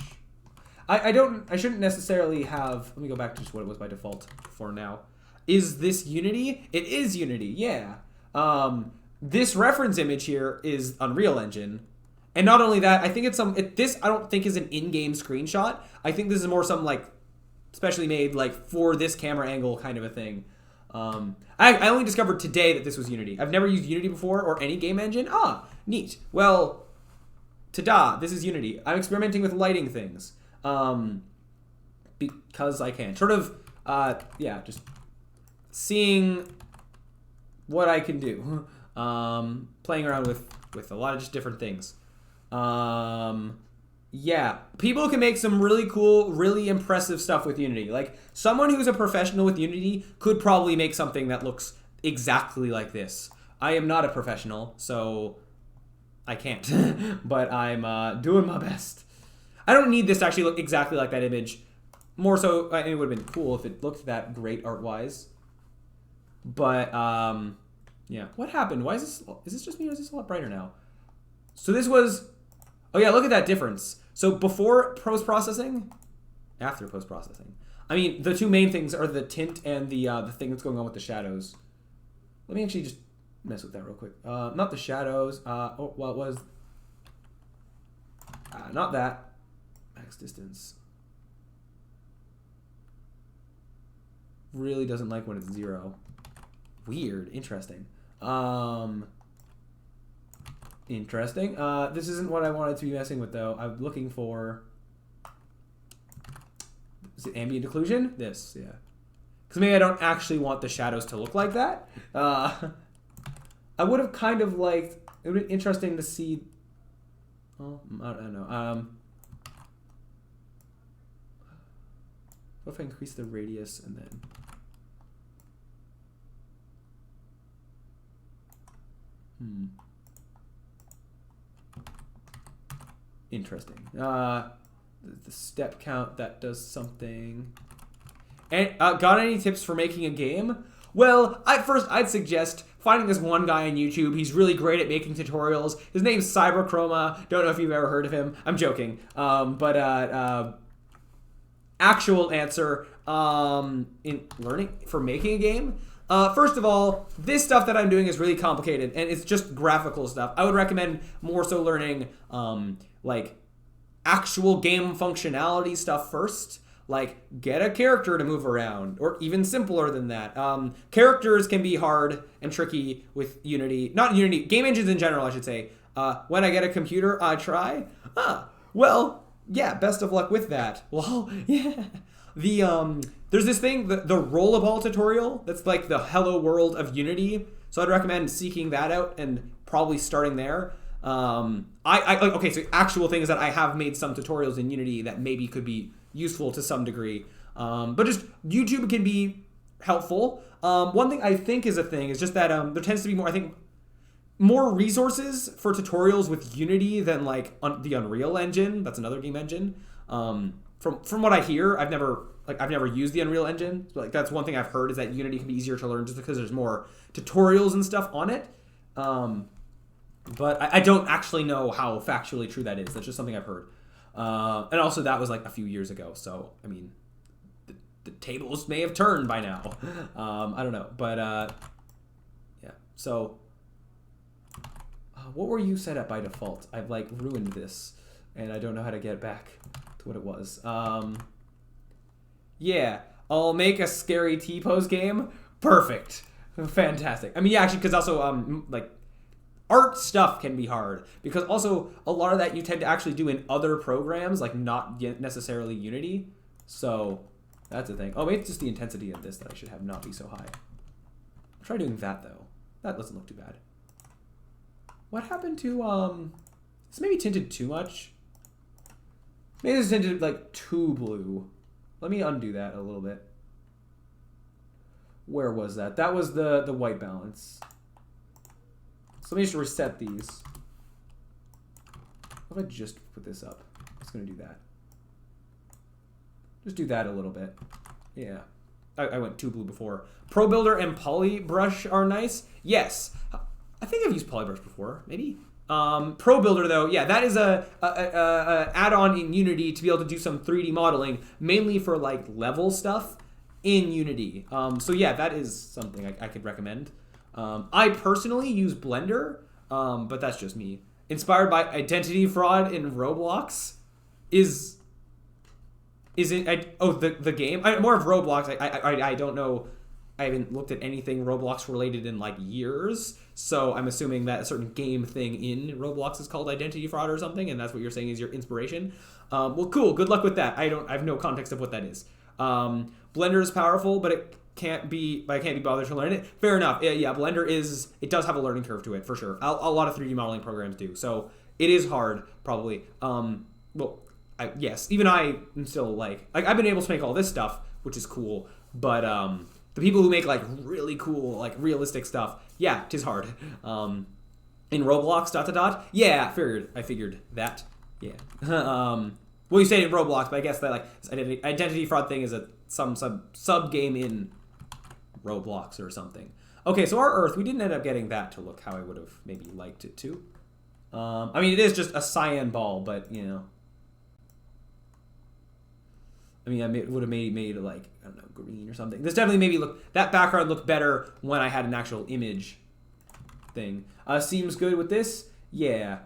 I shouldn't necessarily have. Let me go back to just what it was by default for now. Is this Unity? It is Unity, yeah. This reference image here is Unreal Engine. And not only that, I think it's this I don't think is an in-game screenshot. I think this is more some like specially made like for this camera angle kind of a thing. I only discovered today that this was Unity. I've never used Unity before or any game engine. Ah, neat. Well, ta-da, this is Unity. I'm experimenting with lighting things. Because I can. Sort of, yeah, just seeing what I can do. Playing around with a lot of just different things. Yeah, people can make some really cool, really impressive stuff with Unity. Like, someone who's a professional with Unity could probably make something that looks exactly like this. I am not a professional, so I can't. But I'm doing my best. I don't need this to actually look exactly like that image. More so, it would have been cool if it looked that great art-wise. But, yeah. What happened? Why is this just me or is this a lot brighter now? So this was... Oh yeah, look at that difference. So before post-processing, after post-processing. I mean, the two main things are the tint and the thing that's going on with the shadows. Let me actually just mess with that real quick. Not the shadows. Well, it was... not that. Max distance. Really doesn't like when it's 0. Weird. Interesting. Interesting. This isn't what I wanted to be messing with, though. I'm looking for... Is it ambient occlusion? This, yeah. Because maybe I don't actually want the shadows to look like that. I would have kind of liked... It would be interesting to see... Oh, I don't know. What if I increase the radius and then... Interesting. The step count, that does something. And got any tips for making a game? Well, I'd suggest finding this one guy on YouTube. He's really great at making tutorials. His name's Cyberchroma. Don't know if you've ever heard of him. I'm joking. Actual answer in learning for making a game. First of all, this stuff that I'm doing is really complicated, and it's just graphical stuff. I would recommend more so learning, like, actual game functionality stuff first. Like, get a character to move around, or even simpler than that. Characters can be hard and tricky with Unity. Not Unity, game engines in general, I should say. When I get a computer, I try. Well, yeah, best of luck with that. Well, yeah. There's this thing, the Rollerball tutorial, that's like the hello world of Unity. So I'd recommend seeking that out and probably starting there. Okay, so actual thing is that I have made some tutorials in Unity that maybe could be useful to some degree. But just YouTube can be helpful. One thing I think is a thing is just that there tends to be more resources for tutorials with Unity than like the Unreal Engine. That's another game engine. From what I hear, I've never used the Unreal Engine. Like, that's one thing I've heard is that Unity can be easier to learn just because there's more tutorials and stuff on it. But I don't actually know how factually true that is. That's just something I've heard. And also that was like a few years ago. So, I mean, the tables may have turned by now. I don't know. But, yeah. So, what were you set at by default? I've like ruined this and I don't know how to get back to what it was. Yeah, I'll make a scary T-pose game. Perfect. Fantastic. I mean, yeah, actually, because also, like, art stuff can be hard. Because also, a lot of that you tend to actually do in other programs, like not necessarily Unity. So, that's a thing. Oh, maybe it's just the intensity of this that I should have not be so high. Try doing that, though. That doesn't look too bad. What happened to, this maybe tinted too much? Maybe this tinted, like, too blue. Let me undo that a little bit. Where was that? That was the white balance. So let me just reset these. What if I just put this up? I'm just going to do that. Just do that a little bit. Yeah. I went too blue before. ProBuilder and Polybrush are nice. Yes. I think I've used Polybrush before. Maybe. ProBuilder, though, yeah, that is a add-on in Unity to be able to do some 3D modeling, mainly for like level stuff in Unity. So yeah, that is something I could recommend. I personally use Blender, but that's just me. Inspired by Identity Fraud in Roblox is it? The game? More of Roblox. I don't know. I haven't looked at anything Roblox related in like years, so I'm assuming that a certain game thing in Roblox is called Identity Fraud or something, and that's what you're saying is your inspiration. Well, cool. Good luck with that. I have no context of what that is. Blender is powerful, but I can't be bothered to learn it. Fair enough. Yeah, Blender does have a learning curve to it for sure. A lot of 3D modeling programs do. So It is hard, probably. Well, yes, even I am still like I've been able to make all this stuff, which is cool. But the people who make like really cool, like realistic stuff, yeah, it is hard. In Roblox, ... Yeah, I figured that. Yeah. Well, you say in Roblox, but I guess that like identity fraud thing is some sub game in Roblox or something. Okay, so our Earth, we didn't end up getting that to look how I would have maybe liked it to. I mean, it is just a cyan ball, but you know. I mean, I would have made it like, I don't know, green or something. This definitely made me look, that background looked better when I had an actual image thing. Seems good with this? Yeah.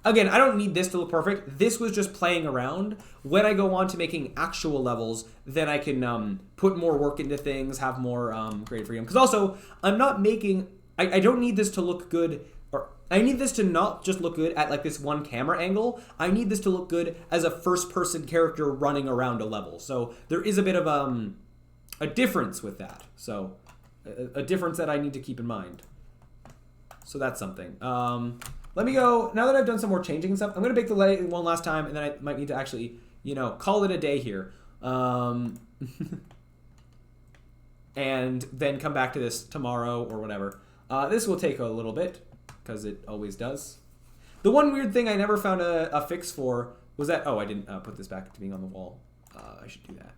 Again, I don't need this to look perfect. This was just playing around. When I go on to making actual levels, then I can put more work into things, have more creative freedom. Because also, I'm not making, I don't need this to look good, or I need this to not just look good at like this one camera angle. I need this to look good as a first-person character running around a level. So there is a bit of a difference with that. So a difference that I need to keep in mind. So that's something. Let me go, now that I've done some more changing and stuff, I'm going to bake the lighting one last time, and then I might need to actually, you know, call it a day here. And then come back to this tomorrow or whatever. This will take a little bit, because it always does. The one weird thing I never found a fix for was that, oh, I didn't put this back to being on the wall. I should do that.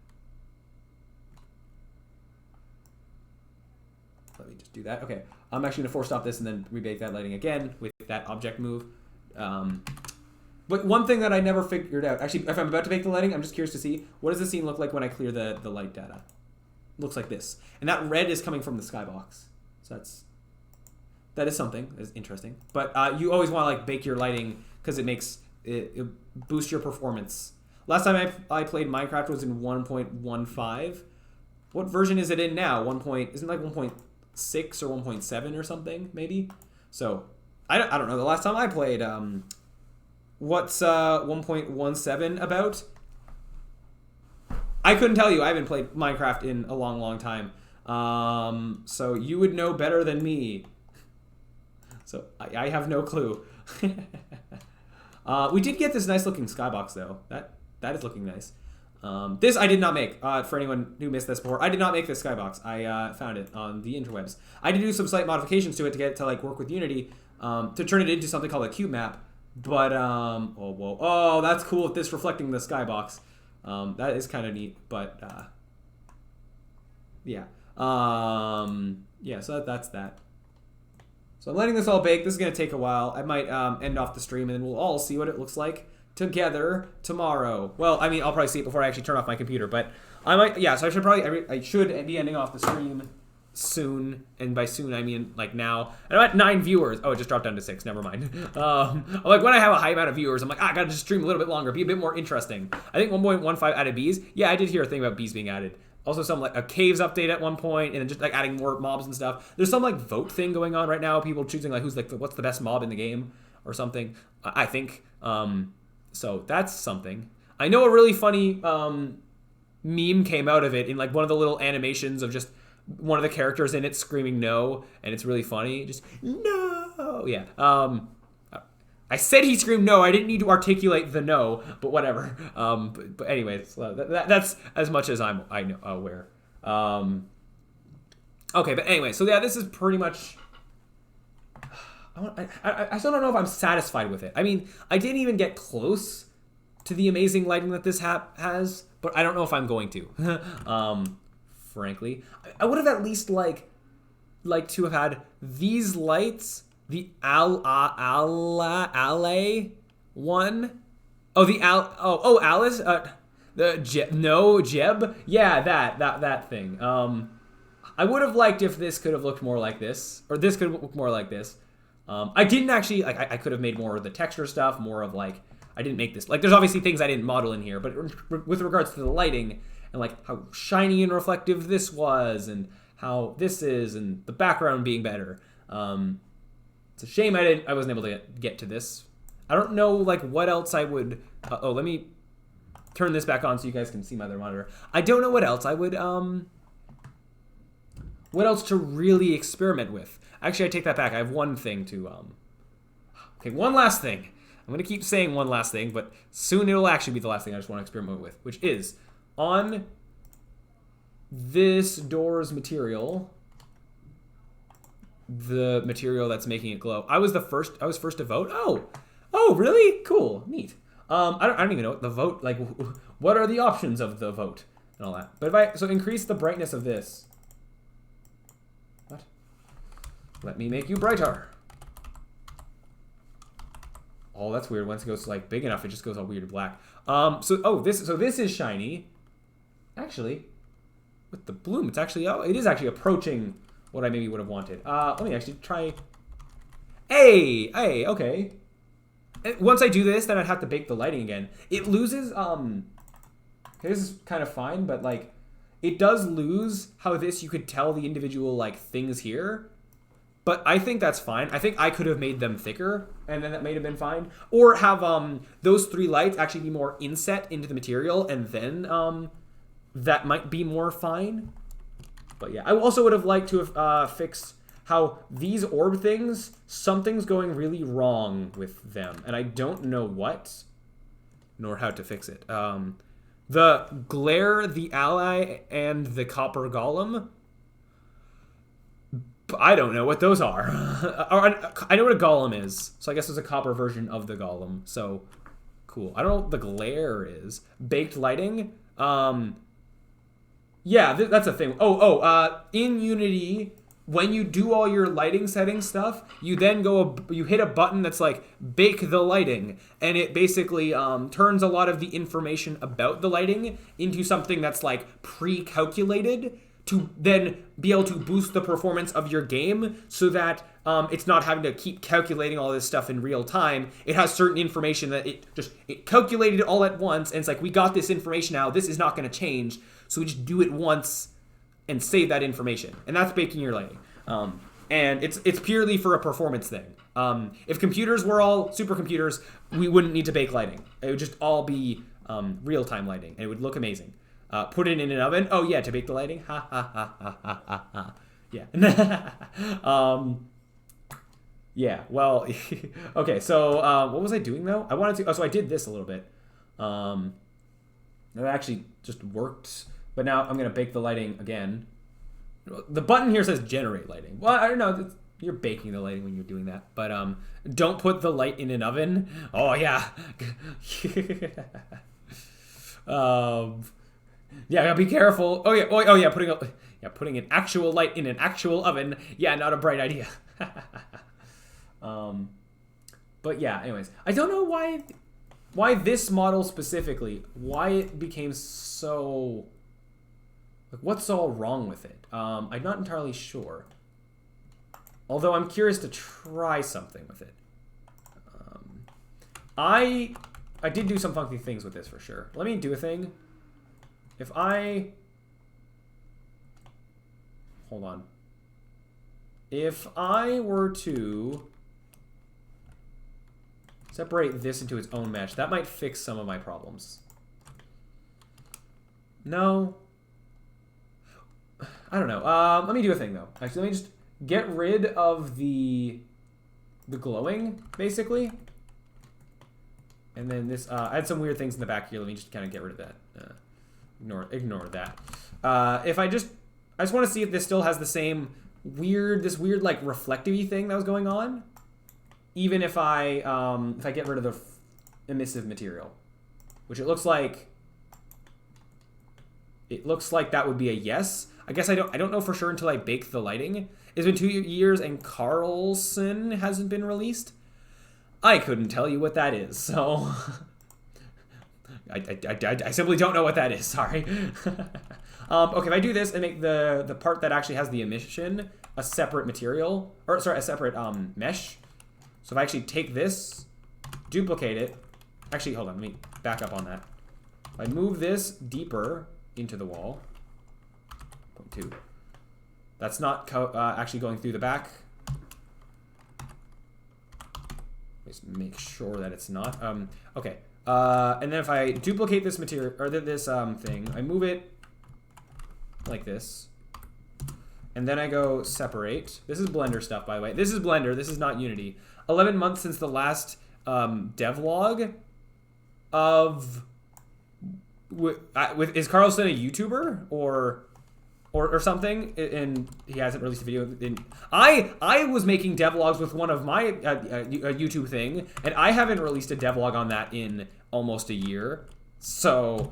Let me just do that. Okay, I'm actually going to force stop this and then rebake that lighting again with that object move. But one thing that I never figured out, actually, if I'm about to bake the lighting, I'm just curious to see, what does the scene look like when I clear the light data? Looks like this. And that red is coming from the skybox. So that is something. That's interesting. But you always want to like bake your lighting because it boosts your performance. Last time I played Minecraft was in 1.15. What version is it in now? Isn't it like 1.6 or 1.7 or something, maybe? So, I don't know. The last time I played, what's 1.17 about? I couldn't tell you. I haven't played Minecraft in a long, long time. So you would know better than me. So I have no clue. We did get this nice looking skybox though. That is looking nice. This I did not make. For anyone who missed this before, I did not make this skybox. I found it on the interwebs. I did do some slight modifications to it to get it to like work with Unity, to turn it into something called a cube map. But oh, that's cool with this reflecting the skybox. That is kind of neat. But yeah, yeah. So that's that. So I'm letting this all bake. This is gonna take a while. I might end off the stream and then we'll all see what it looks like together tomorrow. Well, I mean, I'll probably see it before I actually turn off my computer, but I might, yeah, so I should be ending off the stream soon, and by soon I mean like now. And I'm at 9 viewers. Oh, it just dropped down to 6, never mind. Like when I have a high amount of viewers, I'm like, I gotta just stream a little bit longer, be a bit more interesting. I think 1.15 added bees. Yeah, I did hear a thing about bees being added. Also some like a caves update at one point, and then just like adding more mobs and stuff. There's some like vote thing going on right now, people choosing like who's like what's the best mob in the game or something, I think. So that's something. I know a really funny meme came out of it in like one of the little animations of just one of the characters in it screaming no, and it's really funny. Just no, yeah. I said he screamed no. I didn't need to articulate the no, but whatever. But anyways, that's as much as I know aware. Okay, but anyway, so yeah, this is pretty much. I still don't know if I'm satisfied with it. I mean, I didn't even get close to the amazing lighting that this has, but I don't know if I'm going to. Frankly, I would have at least liked to have had these lights, the Alley one. Oh, the Alice. Jeb. Yeah, that thing. I would have liked if this could have looked more like this, or this could look more like this. I didn't actually, like, I could have made more of the texture stuff, more of, like, I didn't make this. Like, there's obviously things I didn't model in here, but with regards to the lighting and, like, how shiny and reflective this was and how this is and the background being better. It's a shame I wasn't able to get to this. I don't know, like, what else I would, let me turn this back on so you guys can see my other monitor. I don't know what else I would, what else to really experiment with. Actually, I take that back. I have one thing to, okay, one last thing. I'm going to keep saying one last thing, but soon it'll actually be the last thing I just want to experiment with, which is on this door's material, the material that's making it glow. I was first to vote. Oh, really? Cool, neat. I don't even know what the vote, like, what are the options of the vote and all that. But so increase the brightness of this. What? Let me make you brighter. Oh, that's weird. Once it goes like big enough, it just goes all weird black. So this is shiny. Actually, with the bloom, it is actually approaching what I maybe would have wanted. Let me actually try. Hey, okay. And once I do this, then I'd have to bake the lighting again. It loses, this is kind of fine, but like, it does lose how you could tell the individual like things here. But I think that's fine. I think I could have made them thicker, and then that may have been fine. Or have those 3 lights actually be more inset into the material, and then that might be more fine. But yeah, I also would have liked to have fixed how these orb things, something's going really wrong with them. And I don't know what, nor how to fix it. The glare, the ally, and the copper golem, I don't know what those are. I know what a golem is, so I guess there's a copper version of the golem. So, cool. I don't know what the glare is. Baked lighting? Yeah, that's a thing. In Unity, when you do all your lighting setting stuff, you then you hit a button that's like, bake the lighting. And it basically turns a lot of the information about the lighting into something that's like pre-calculated, to then be able to boost the performance of your game so that it's not having to keep calculating all this stuff in real time. It has certain information that it calculated all at once, and it's like, we got this information now, this is not going to change, so we just do it once and save that information. And that's baking your lighting. And it's purely for a performance thing. If computers were all supercomputers, we wouldn't need to bake lighting. It would just all be real-time lighting, and it would look amazing. Put it in an oven. Oh yeah, to bake the lighting. Ha ha ha ha ha ha ha. Yeah. Yeah. Well. Okay. So what was I doing though? I wanted to. Oh, so I did this a little bit. It actually just worked. But now I'm gonna bake the lighting again. The button here says generate lighting. Well, I don't know. You're baking the lighting when you're doing that. But don't put the light in an oven. Oh yeah. Yeah, be careful. Oh yeah, putting an actual light in an actual oven. Yeah, not a bright idea. But yeah, anyways, I don't know why this model specifically, why it became so, like, what's all wrong with it? I'm not entirely sure. Although I'm curious to try something with it. I did do some funky things with this for sure. Let me do a thing. If I... Hold on. If I were to separate this into its own mesh, that might fix some of my problems. No. I don't know. Let me do a thing, though. Actually, let me just get rid of the glowing, basically. And then this... I had some weird things in the back here. Let me just kind of get rid of that. Ignore that. I just want to see if this still has the same weird like reflective-y thing that was going on, even if I get rid of the emissive material, which it looks like that would be a yes. I guess I don't know for sure until I bake the lighting. It's been 2 years and Carlson hasn't been released. I couldn't tell you what that is, so. I simply don't know what that is. Sorry. Okay, if I do this and make the part that actually has the emission a separate material, or sorry, a separate mesh. So if I actually take this, duplicate it. Actually, hold on. Let me back up on that. If I move this deeper into the wall. 0.2. That's not actually going through the back. Just make sure that it's not. Okay. And then if I duplicate this material, or this thing, I move it like this. And then I go separate. This is Blender stuff, by the way. This is Blender. This is not Unity. 11 months since the last devlog of with is Carlson a YouTuber or something, and he hasn't released a video. I was making devlogs with one of my YouTube thing, and I haven't released a devlog on that in almost a year. So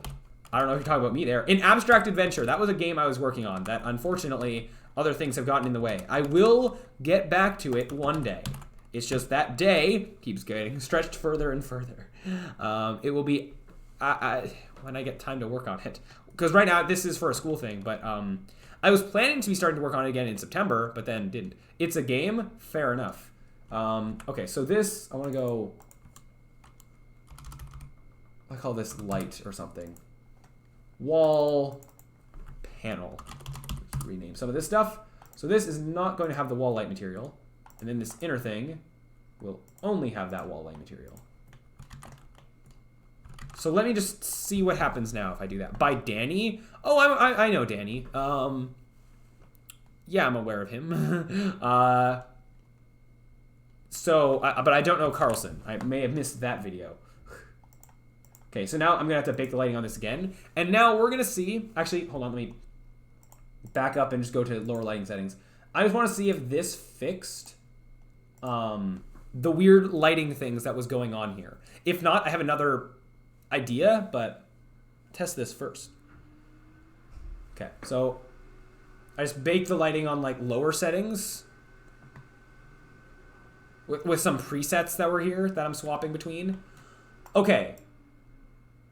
I don't know if you're talking about me there. In Abstract Adventure, that was a game I was working on that unfortunately other things have gotten in the way. I will get back to it one day. It's just that day keeps getting stretched further and further. It will be when I get time to work on it. Because right now, this is for a school thing, but I was planning to be starting to work on it again in September, but then didn't. It's a game? Fair enough. Okay, so this, I want to go... I call this light or something. Wall panel. Let's rename some of this stuff. So this is not going to have the wall light material. And then this inner thing will only have that wall light material. So let me just see what happens now if I do that. By Danny? Oh, I know Danny. Yeah, I'm aware of him. But I don't know Carlson. I may have missed that video. Okay, so now I'm going to have to bake the lighting on this again. And now we're going to see... Actually, hold on, let me back up and just go to lower lighting settings. I just want to see if this fixed the weird lighting things that was going on here. If not, I have another idea, but test this first. Okay, so I just baked the lighting on like lower settings with some presets that were here that I'm swapping between. Okay,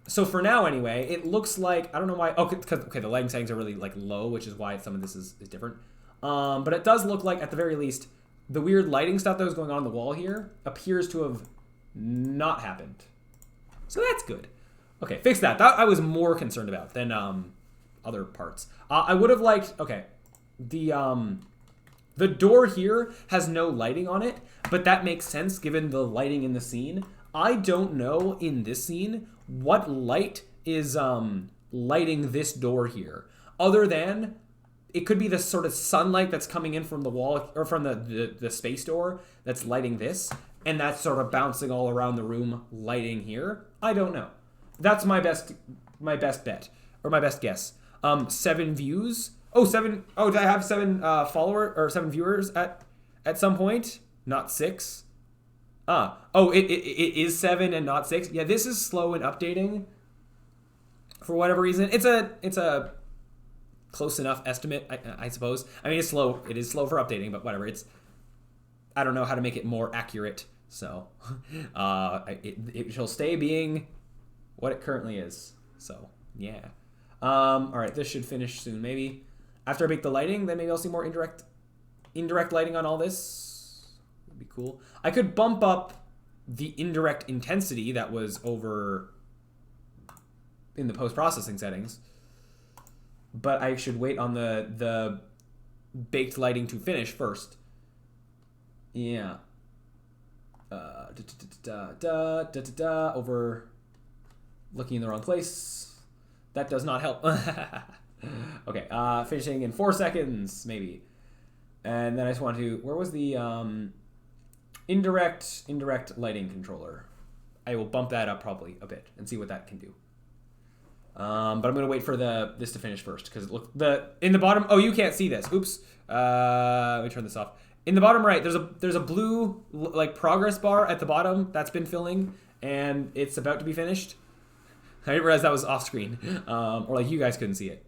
so for now anyway, it looks like, I don't know why, okay, the lighting settings are really like low, which is why some of this is different. But it does look like, at the very least, the weird lighting stuff that was going on the wall here appears to have not happened. So that's good. Okay, fix that. That I was more concerned about than other parts. I would have liked... Okay, the door here has no lighting on it, but that makes sense given the lighting in the scene. I don't know in this scene what light is lighting this door here, other than it could be the sort of sunlight that's coming in from the wall or from the space door that's lighting this, and that's sort of bouncing all around the room, lighting here. I don't know. That's my best bet or my best guess. 7 views. Oh, 7. Oh, did I have 7 follower or 7 viewers at some point? Not 6. Oh, it is 7 and not 6. Yeah, this is slow in updating for whatever reason. It's a close enough estimate, I suppose. I mean, it's slow. It is slow for updating, but whatever. I don't know how to make it more accurate, so it shall stay being what it currently is. So yeah. All right, this should finish soon. Maybe after I bake the lighting, then maybe I'll see more indirect lighting on all this. Would be cool. I could bump up the indirect intensity that was over in the post-processing settings, but I should wait on the baked lighting to finish first. Yeah. Over looking in the wrong place. That does not help. Okay, finishing in 4 seconds, maybe. And then I just want to... Where was the indirect lighting controller? I will bump that up probably a bit and see what that can do. But I'm gonna wait for this to finish first because in the bottom. Oh, you can't see this. Oops. Let me turn this off. In the bottom right, there's a blue like progress bar at the bottom that's been filling, and it's about to be finished. I didn't realize that was off screen, or like you guys couldn't see it.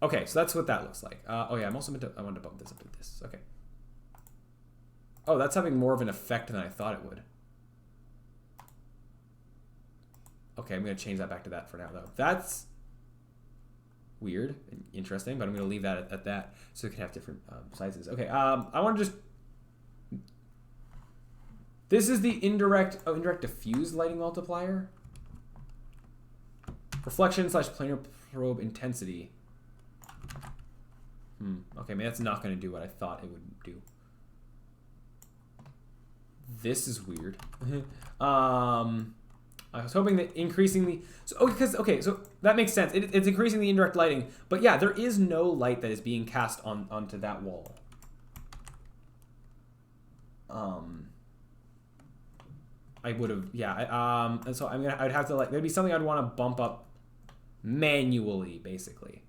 Okay, so that's what that looks like. Oh yeah, I wanted to bump this up to this. Okay. Oh, that's having more of an effect than I thought it would. Okay, I'm going to change that back to that for now, though. That's weird and interesting, but I'm going to leave that at that so it can have different sizes. Okay, I want to just... This is the indirect diffuse lighting multiplier. Reflection / planar probe intensity. Okay, maybe that's not going to do what I thought it would do. This is weird. I was hoping that increasing the... So that makes sense. It's increasing the indirect lighting. But yeah, there is no light that is being cast onto that wall. I would have, yeah. And so I'd have to like, there'd be something I'd want to bump up manually, basically.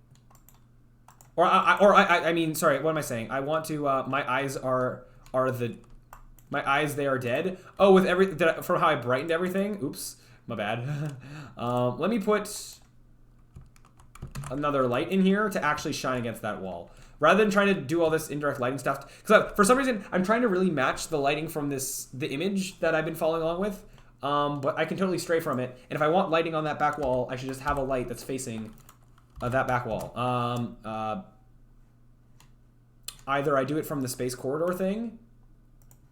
I mean, sorry, what am I saying? I want to, my eyes they are dead. Oh, with from how I brightened everything. Oops, my bad. Let me put another light in here to actually shine against that wall. Rather than trying to do all this indirect lighting stuff. Because for some reason, I'm trying to really match the lighting from the image that I've been following along with. But I can totally stray from it. And if I want lighting on that back wall, I should just have a light that's facing that back wall. Either I do it from the space corridor thing,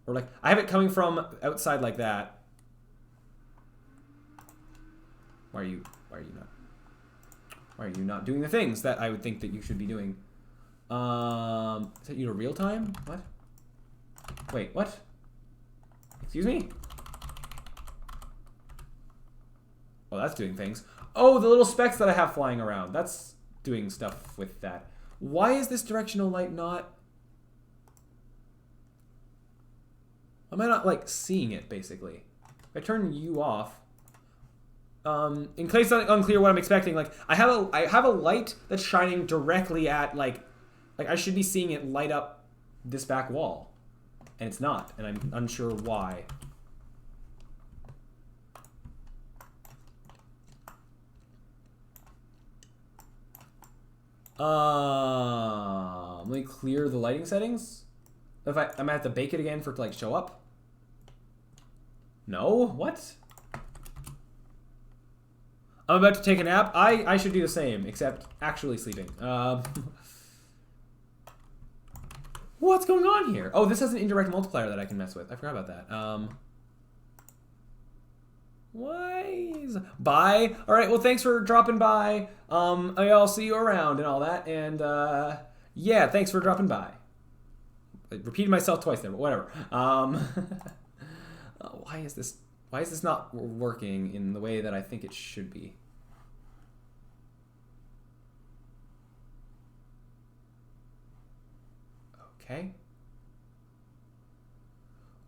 or like I have it coming from outside like that. Why are you not doing the things that I would think that you should be doing? Is that you to real time? What? Wait, what? Excuse me? Oh, that's doing things. Oh, the little specks that I have flying around. That's doing stuff with that. Why is this directional light not... Am I not, like, seeing it, basically? If I turn you off... in case it's unclear what I'm expecting, like, I have a light that's shining directly at, like I should be seeing it light up this back wall. And it's not, and I'm unsure why. Let me clear the lighting settings. If I'm gonna have to bake it again for it to like show up. No? What? I'm about to take a nap. I should do the same, except actually sleeping. What's going on here? Oh, this has an indirect multiplier that I can mess with. I forgot about that. Bye. All right. Well, thanks for dropping by. I'll see you around and all that. And yeah, thanks for dropping by. I repeated myself twice there, but whatever. Why is this not working in the way that I think it should be? Okay.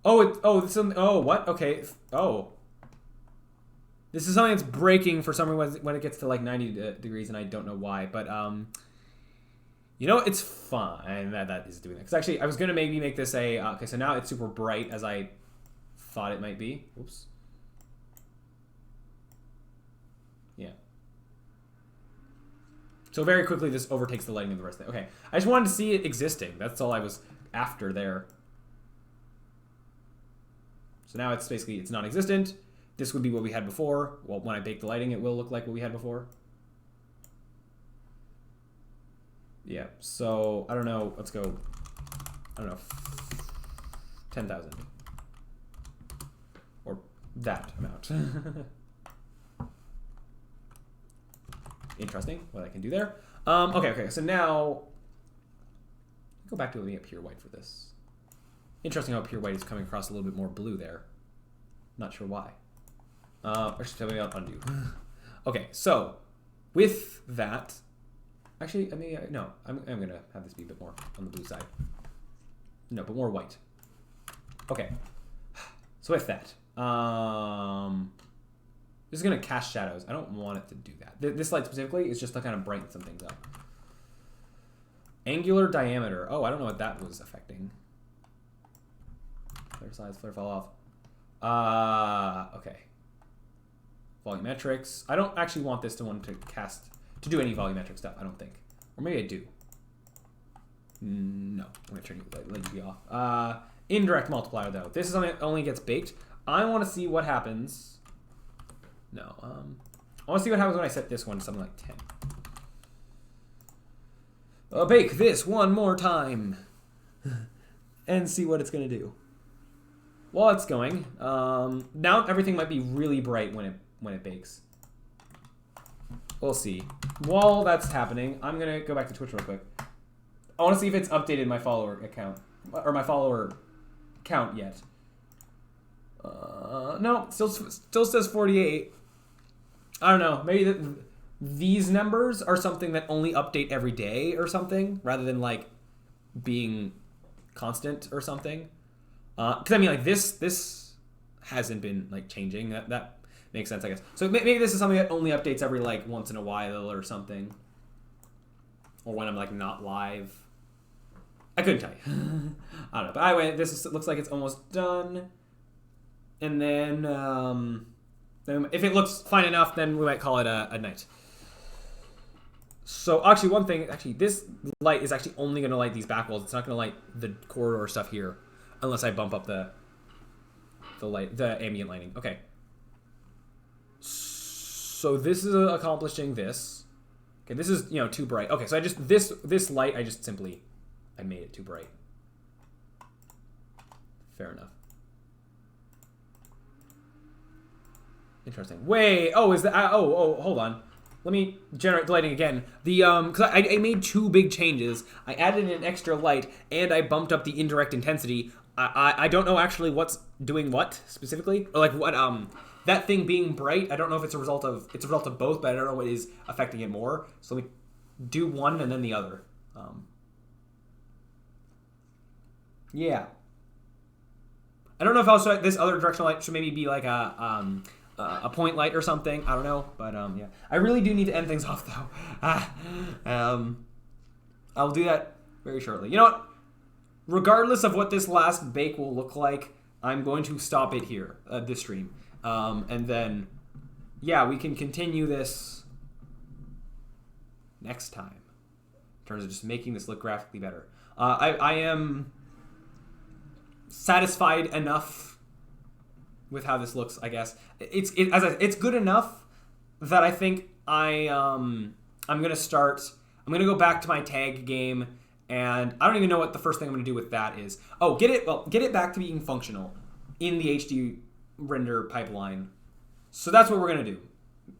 What? Okay. Oh. This is something that's breaking for some reason when it gets to like 90 degrees, and I don't know why. But you know, it's fine that is doing that. Because actually, I was gonna maybe make this a okay. So now it's super bright as I thought it might be. Oops. Yeah. So very quickly, this overtakes the lighting of the rest of it. Okay, I just wanted to see it existing. That's all I was after there. So now it's basically, it's non-existent. This would be what we had before. Well, when I bake the lighting, it will look like what we had before. Yeah, so, I don't know. Let's go, I don't know, 10,000. Or that amount. Interesting what I can do there. Okay, so now go back to being a pure white for this. Interesting how pure white is coming across a little bit more blue there. Not sure why. Or should maybe I'll undo. Okay, so with that, actually, I mean, no, I'm gonna have this be a bit more on the blue side. No, but more white. Okay, so with that, this is going to cast shadows. I don't want it to do that. This light specifically is just to kind of brighten some things up. Angular diameter. Oh, I don't know what that was affecting. Flare size, flare fall off. Okay. Volumetrics. I don't actually want this to to do any volumetric stuff, I don't think. Or maybe I do. No, I'm going to turn you, let you be off. Indirect multiplier, though. This is something that only gets baked. I want to see what happens. No, I want to see what happens when I set this one to something like 10. Bake this one more time. And see what it's going to do. While it's going, now everything might be really bright when it bakes. We'll see. While that's happening, I'm going to go back to Twitch real quick. I want to see if it's updated my follower account, or my follower count yet. No, still says 48. I don't know. Maybe these numbers are something that only update every day or something, rather than like being constant or something. Because I mean, like this hasn't been like changing. That makes sense, I guess. So maybe this is something that only updates every like once in a while or something, or when I'm like not live. I couldn't tell you. I don't know. But anyway, looks like it's almost done. And then if it looks fine enough, then we might call it a night. So actually, one thing, this light is actually only going to light these back walls. It's not going to light the corridor stuff here, unless I bump up the ambient lighting. Okay. So this is accomplishing this. Okay, this is too bright. Okay, so I just this light I made it too bright. Fair enough. Interesting. Wait. Oh, is that? Hold on. Let me generate the lighting again. Because I made two big changes. I added an extra light and I bumped up the indirect intensity. I don't know actually what's doing what specifically, or like what that thing being bright. I don't know if it's a result of both, but I don't know what is affecting it more. So let me do one and then the other. Yeah. I don't know if also this other directional light should maybe be like a point light or something. I don't know, but yeah. I really do need to end things off though. I'll do that very shortly. You know what? Regardless of what this last bake will look like, I'm going to stop it here, this stream. And then, yeah, we can continue this next time in terms of just making this look graphically better. I am satisfied enough with how this looks, I guess. It's good enough that I think I'm gonna go back to my tag game, and I don't even know what the first thing I'm gonna do with that is. Oh, get it back to being functional in the HD render pipeline. So that's what we're gonna do.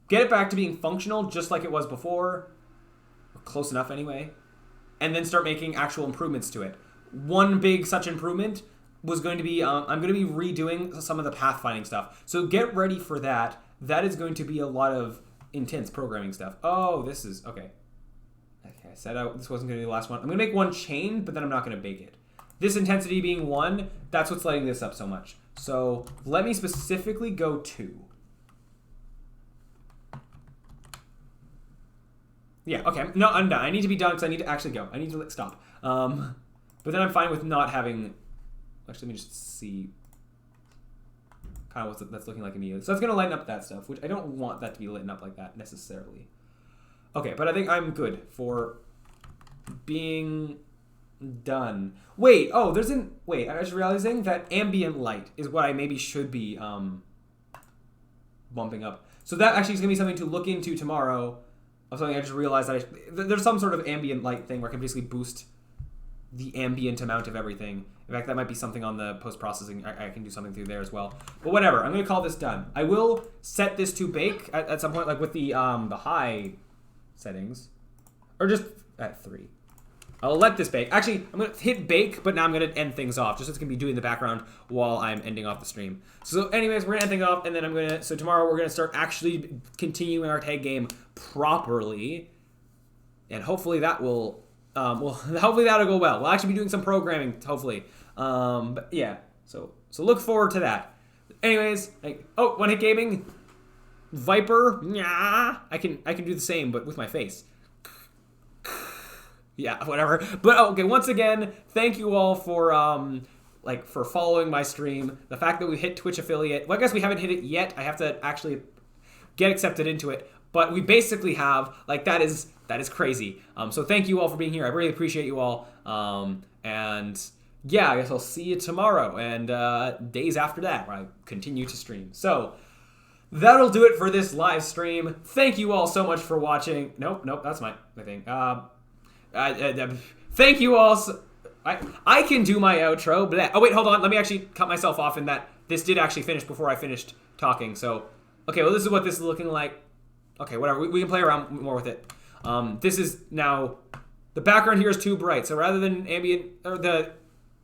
Get it back to being functional just like it was before, or close enough anyway, and then start making actual improvements to it. One big such improvement was going to be, I'm going to be redoing some of the pathfinding stuff. So get ready for that. That is going to be a lot of intense programming stuff. Oh, this is, okay. Okay, I said this wasn't going to be the last one. I'm going to make one chain, but then I'm not going to bake it. This intensity being 1, that's what's lighting this up so much. So let me specifically go 2. Yeah, okay. No, I'm done. I need to be done because I need to actually go. I need to stop. But then I'm fine with not having... Actually, let me just see kind of what that's looking like immediately. So that's going to lighten up that stuff, which I don't want that to be lit up like that necessarily. Okay, but I think I'm good for being done. Wait, I was realizing that ambient light is what I maybe should be bumping up. So that actually is going to be something to look into tomorrow. Of something I just realized that there's some sort of ambient light thing where I can basically boost the ambient amount of everything. In fact, that might be something on the post-processing. I can do something through there as well. But whatever, I'm going to call this done. I will set this to bake at some point, like with the high settings. Or just at 3. I'll let this bake. Actually, I'm going to hit bake, but now I'm going to end things off, just so it's going to be doing the background while I'm ending off the stream. So anyways, we're going to end things off, and then so tomorrow we're going to start actually continuing our tag game properly. And hopefully that will... hopefully that'll go well. We'll actually be doing some programming, hopefully. But yeah, so look forward to that. Anyways, One Hit Gaming, Viper, I can do the same, but with my face. Yeah, whatever. But okay, once again, thank you all for for following my stream. The fact that we hit Twitch affiliate. Well, I guess we haven't hit it yet. I have to actually get accepted into it. But we basically have, that is crazy. So thank you all for being here. I really appreciate you all. And yeah, I guess I'll see you tomorrow and days after that where I continue to stream. So that'll do it for this live stream. Thank you all so much for watching. Nope, that's my thing. Thank you all. I can do my outro. Blah. Oh, wait, hold on. Let me actually cut myself off in that this did actually finish before I finished talking. So, okay, well, this is what this is looking like. Okay, whatever. We can play around more with it. This is now... The background here is too bright. So rather than ambient... or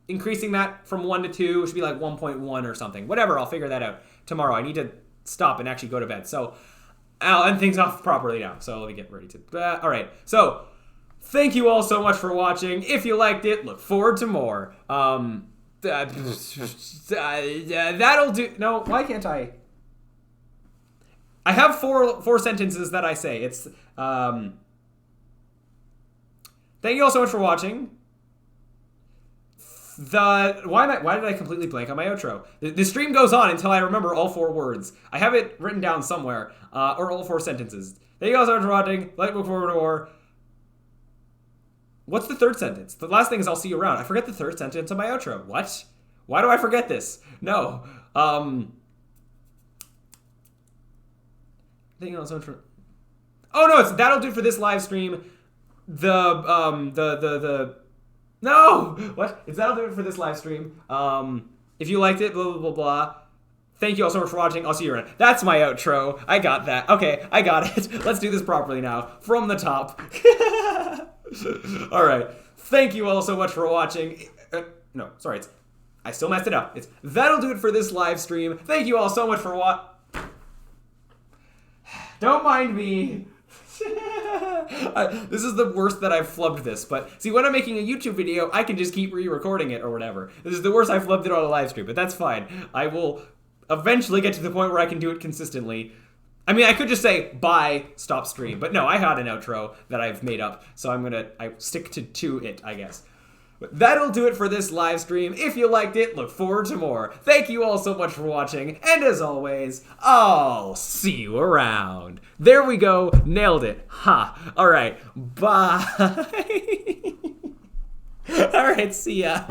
increasing that from 1 to 2, it should be like 1.1 or something. Whatever, I'll figure that out tomorrow. I need to stop and actually go to bed. So I'll end things off properly now. So let me get ready to... all right. So thank you all so much for watching. If you liked it, look forward to more. That'll do. No, why can't I? I have four sentences that I say. It's thank you all so much for watching. Why did I completely blank on my outro? The stream goes on until I remember all 4 words. I have it written down somewhere, or all 4 sentences. Thank you all so much for watching. Like, look forward to more. What's the 3rd sentence? The last thing is I'll see you around. I forget the 3rd sentence of my outro. What? Why do I forget this? No. Thank you all so much for. Oh no, that'll do it for this live stream. No! What? That'll do it for this live stream. If you liked it, blah, blah, blah, blah. Thank you all so much for watching. I'll see you around. That's my outro. I got that. Okay, I got it. Let's do this properly now. From the top. Alright. Thank you all so much for watching. No, sorry. I still messed it up. That'll do it for this live stream. Thank you all so much for Don't mind me. This is the worst that I've flubbed this, but see, when I'm making a YouTube video, I can just keep re-recording it or whatever. This is the worst I've flubbed it on a live stream, but that's fine. I will eventually get to the point where I can do it consistently. I mean, I could just say, bye, stop stream, but no, I had an outro that I've made up, so I stick to it, I guess. But that'll do it for this live stream. If you liked it, look forward to more. Thank you all so much for watching, and as always, I'll see you around. There we go. Nailed it. Ha. All right. Bye. All right. See ya.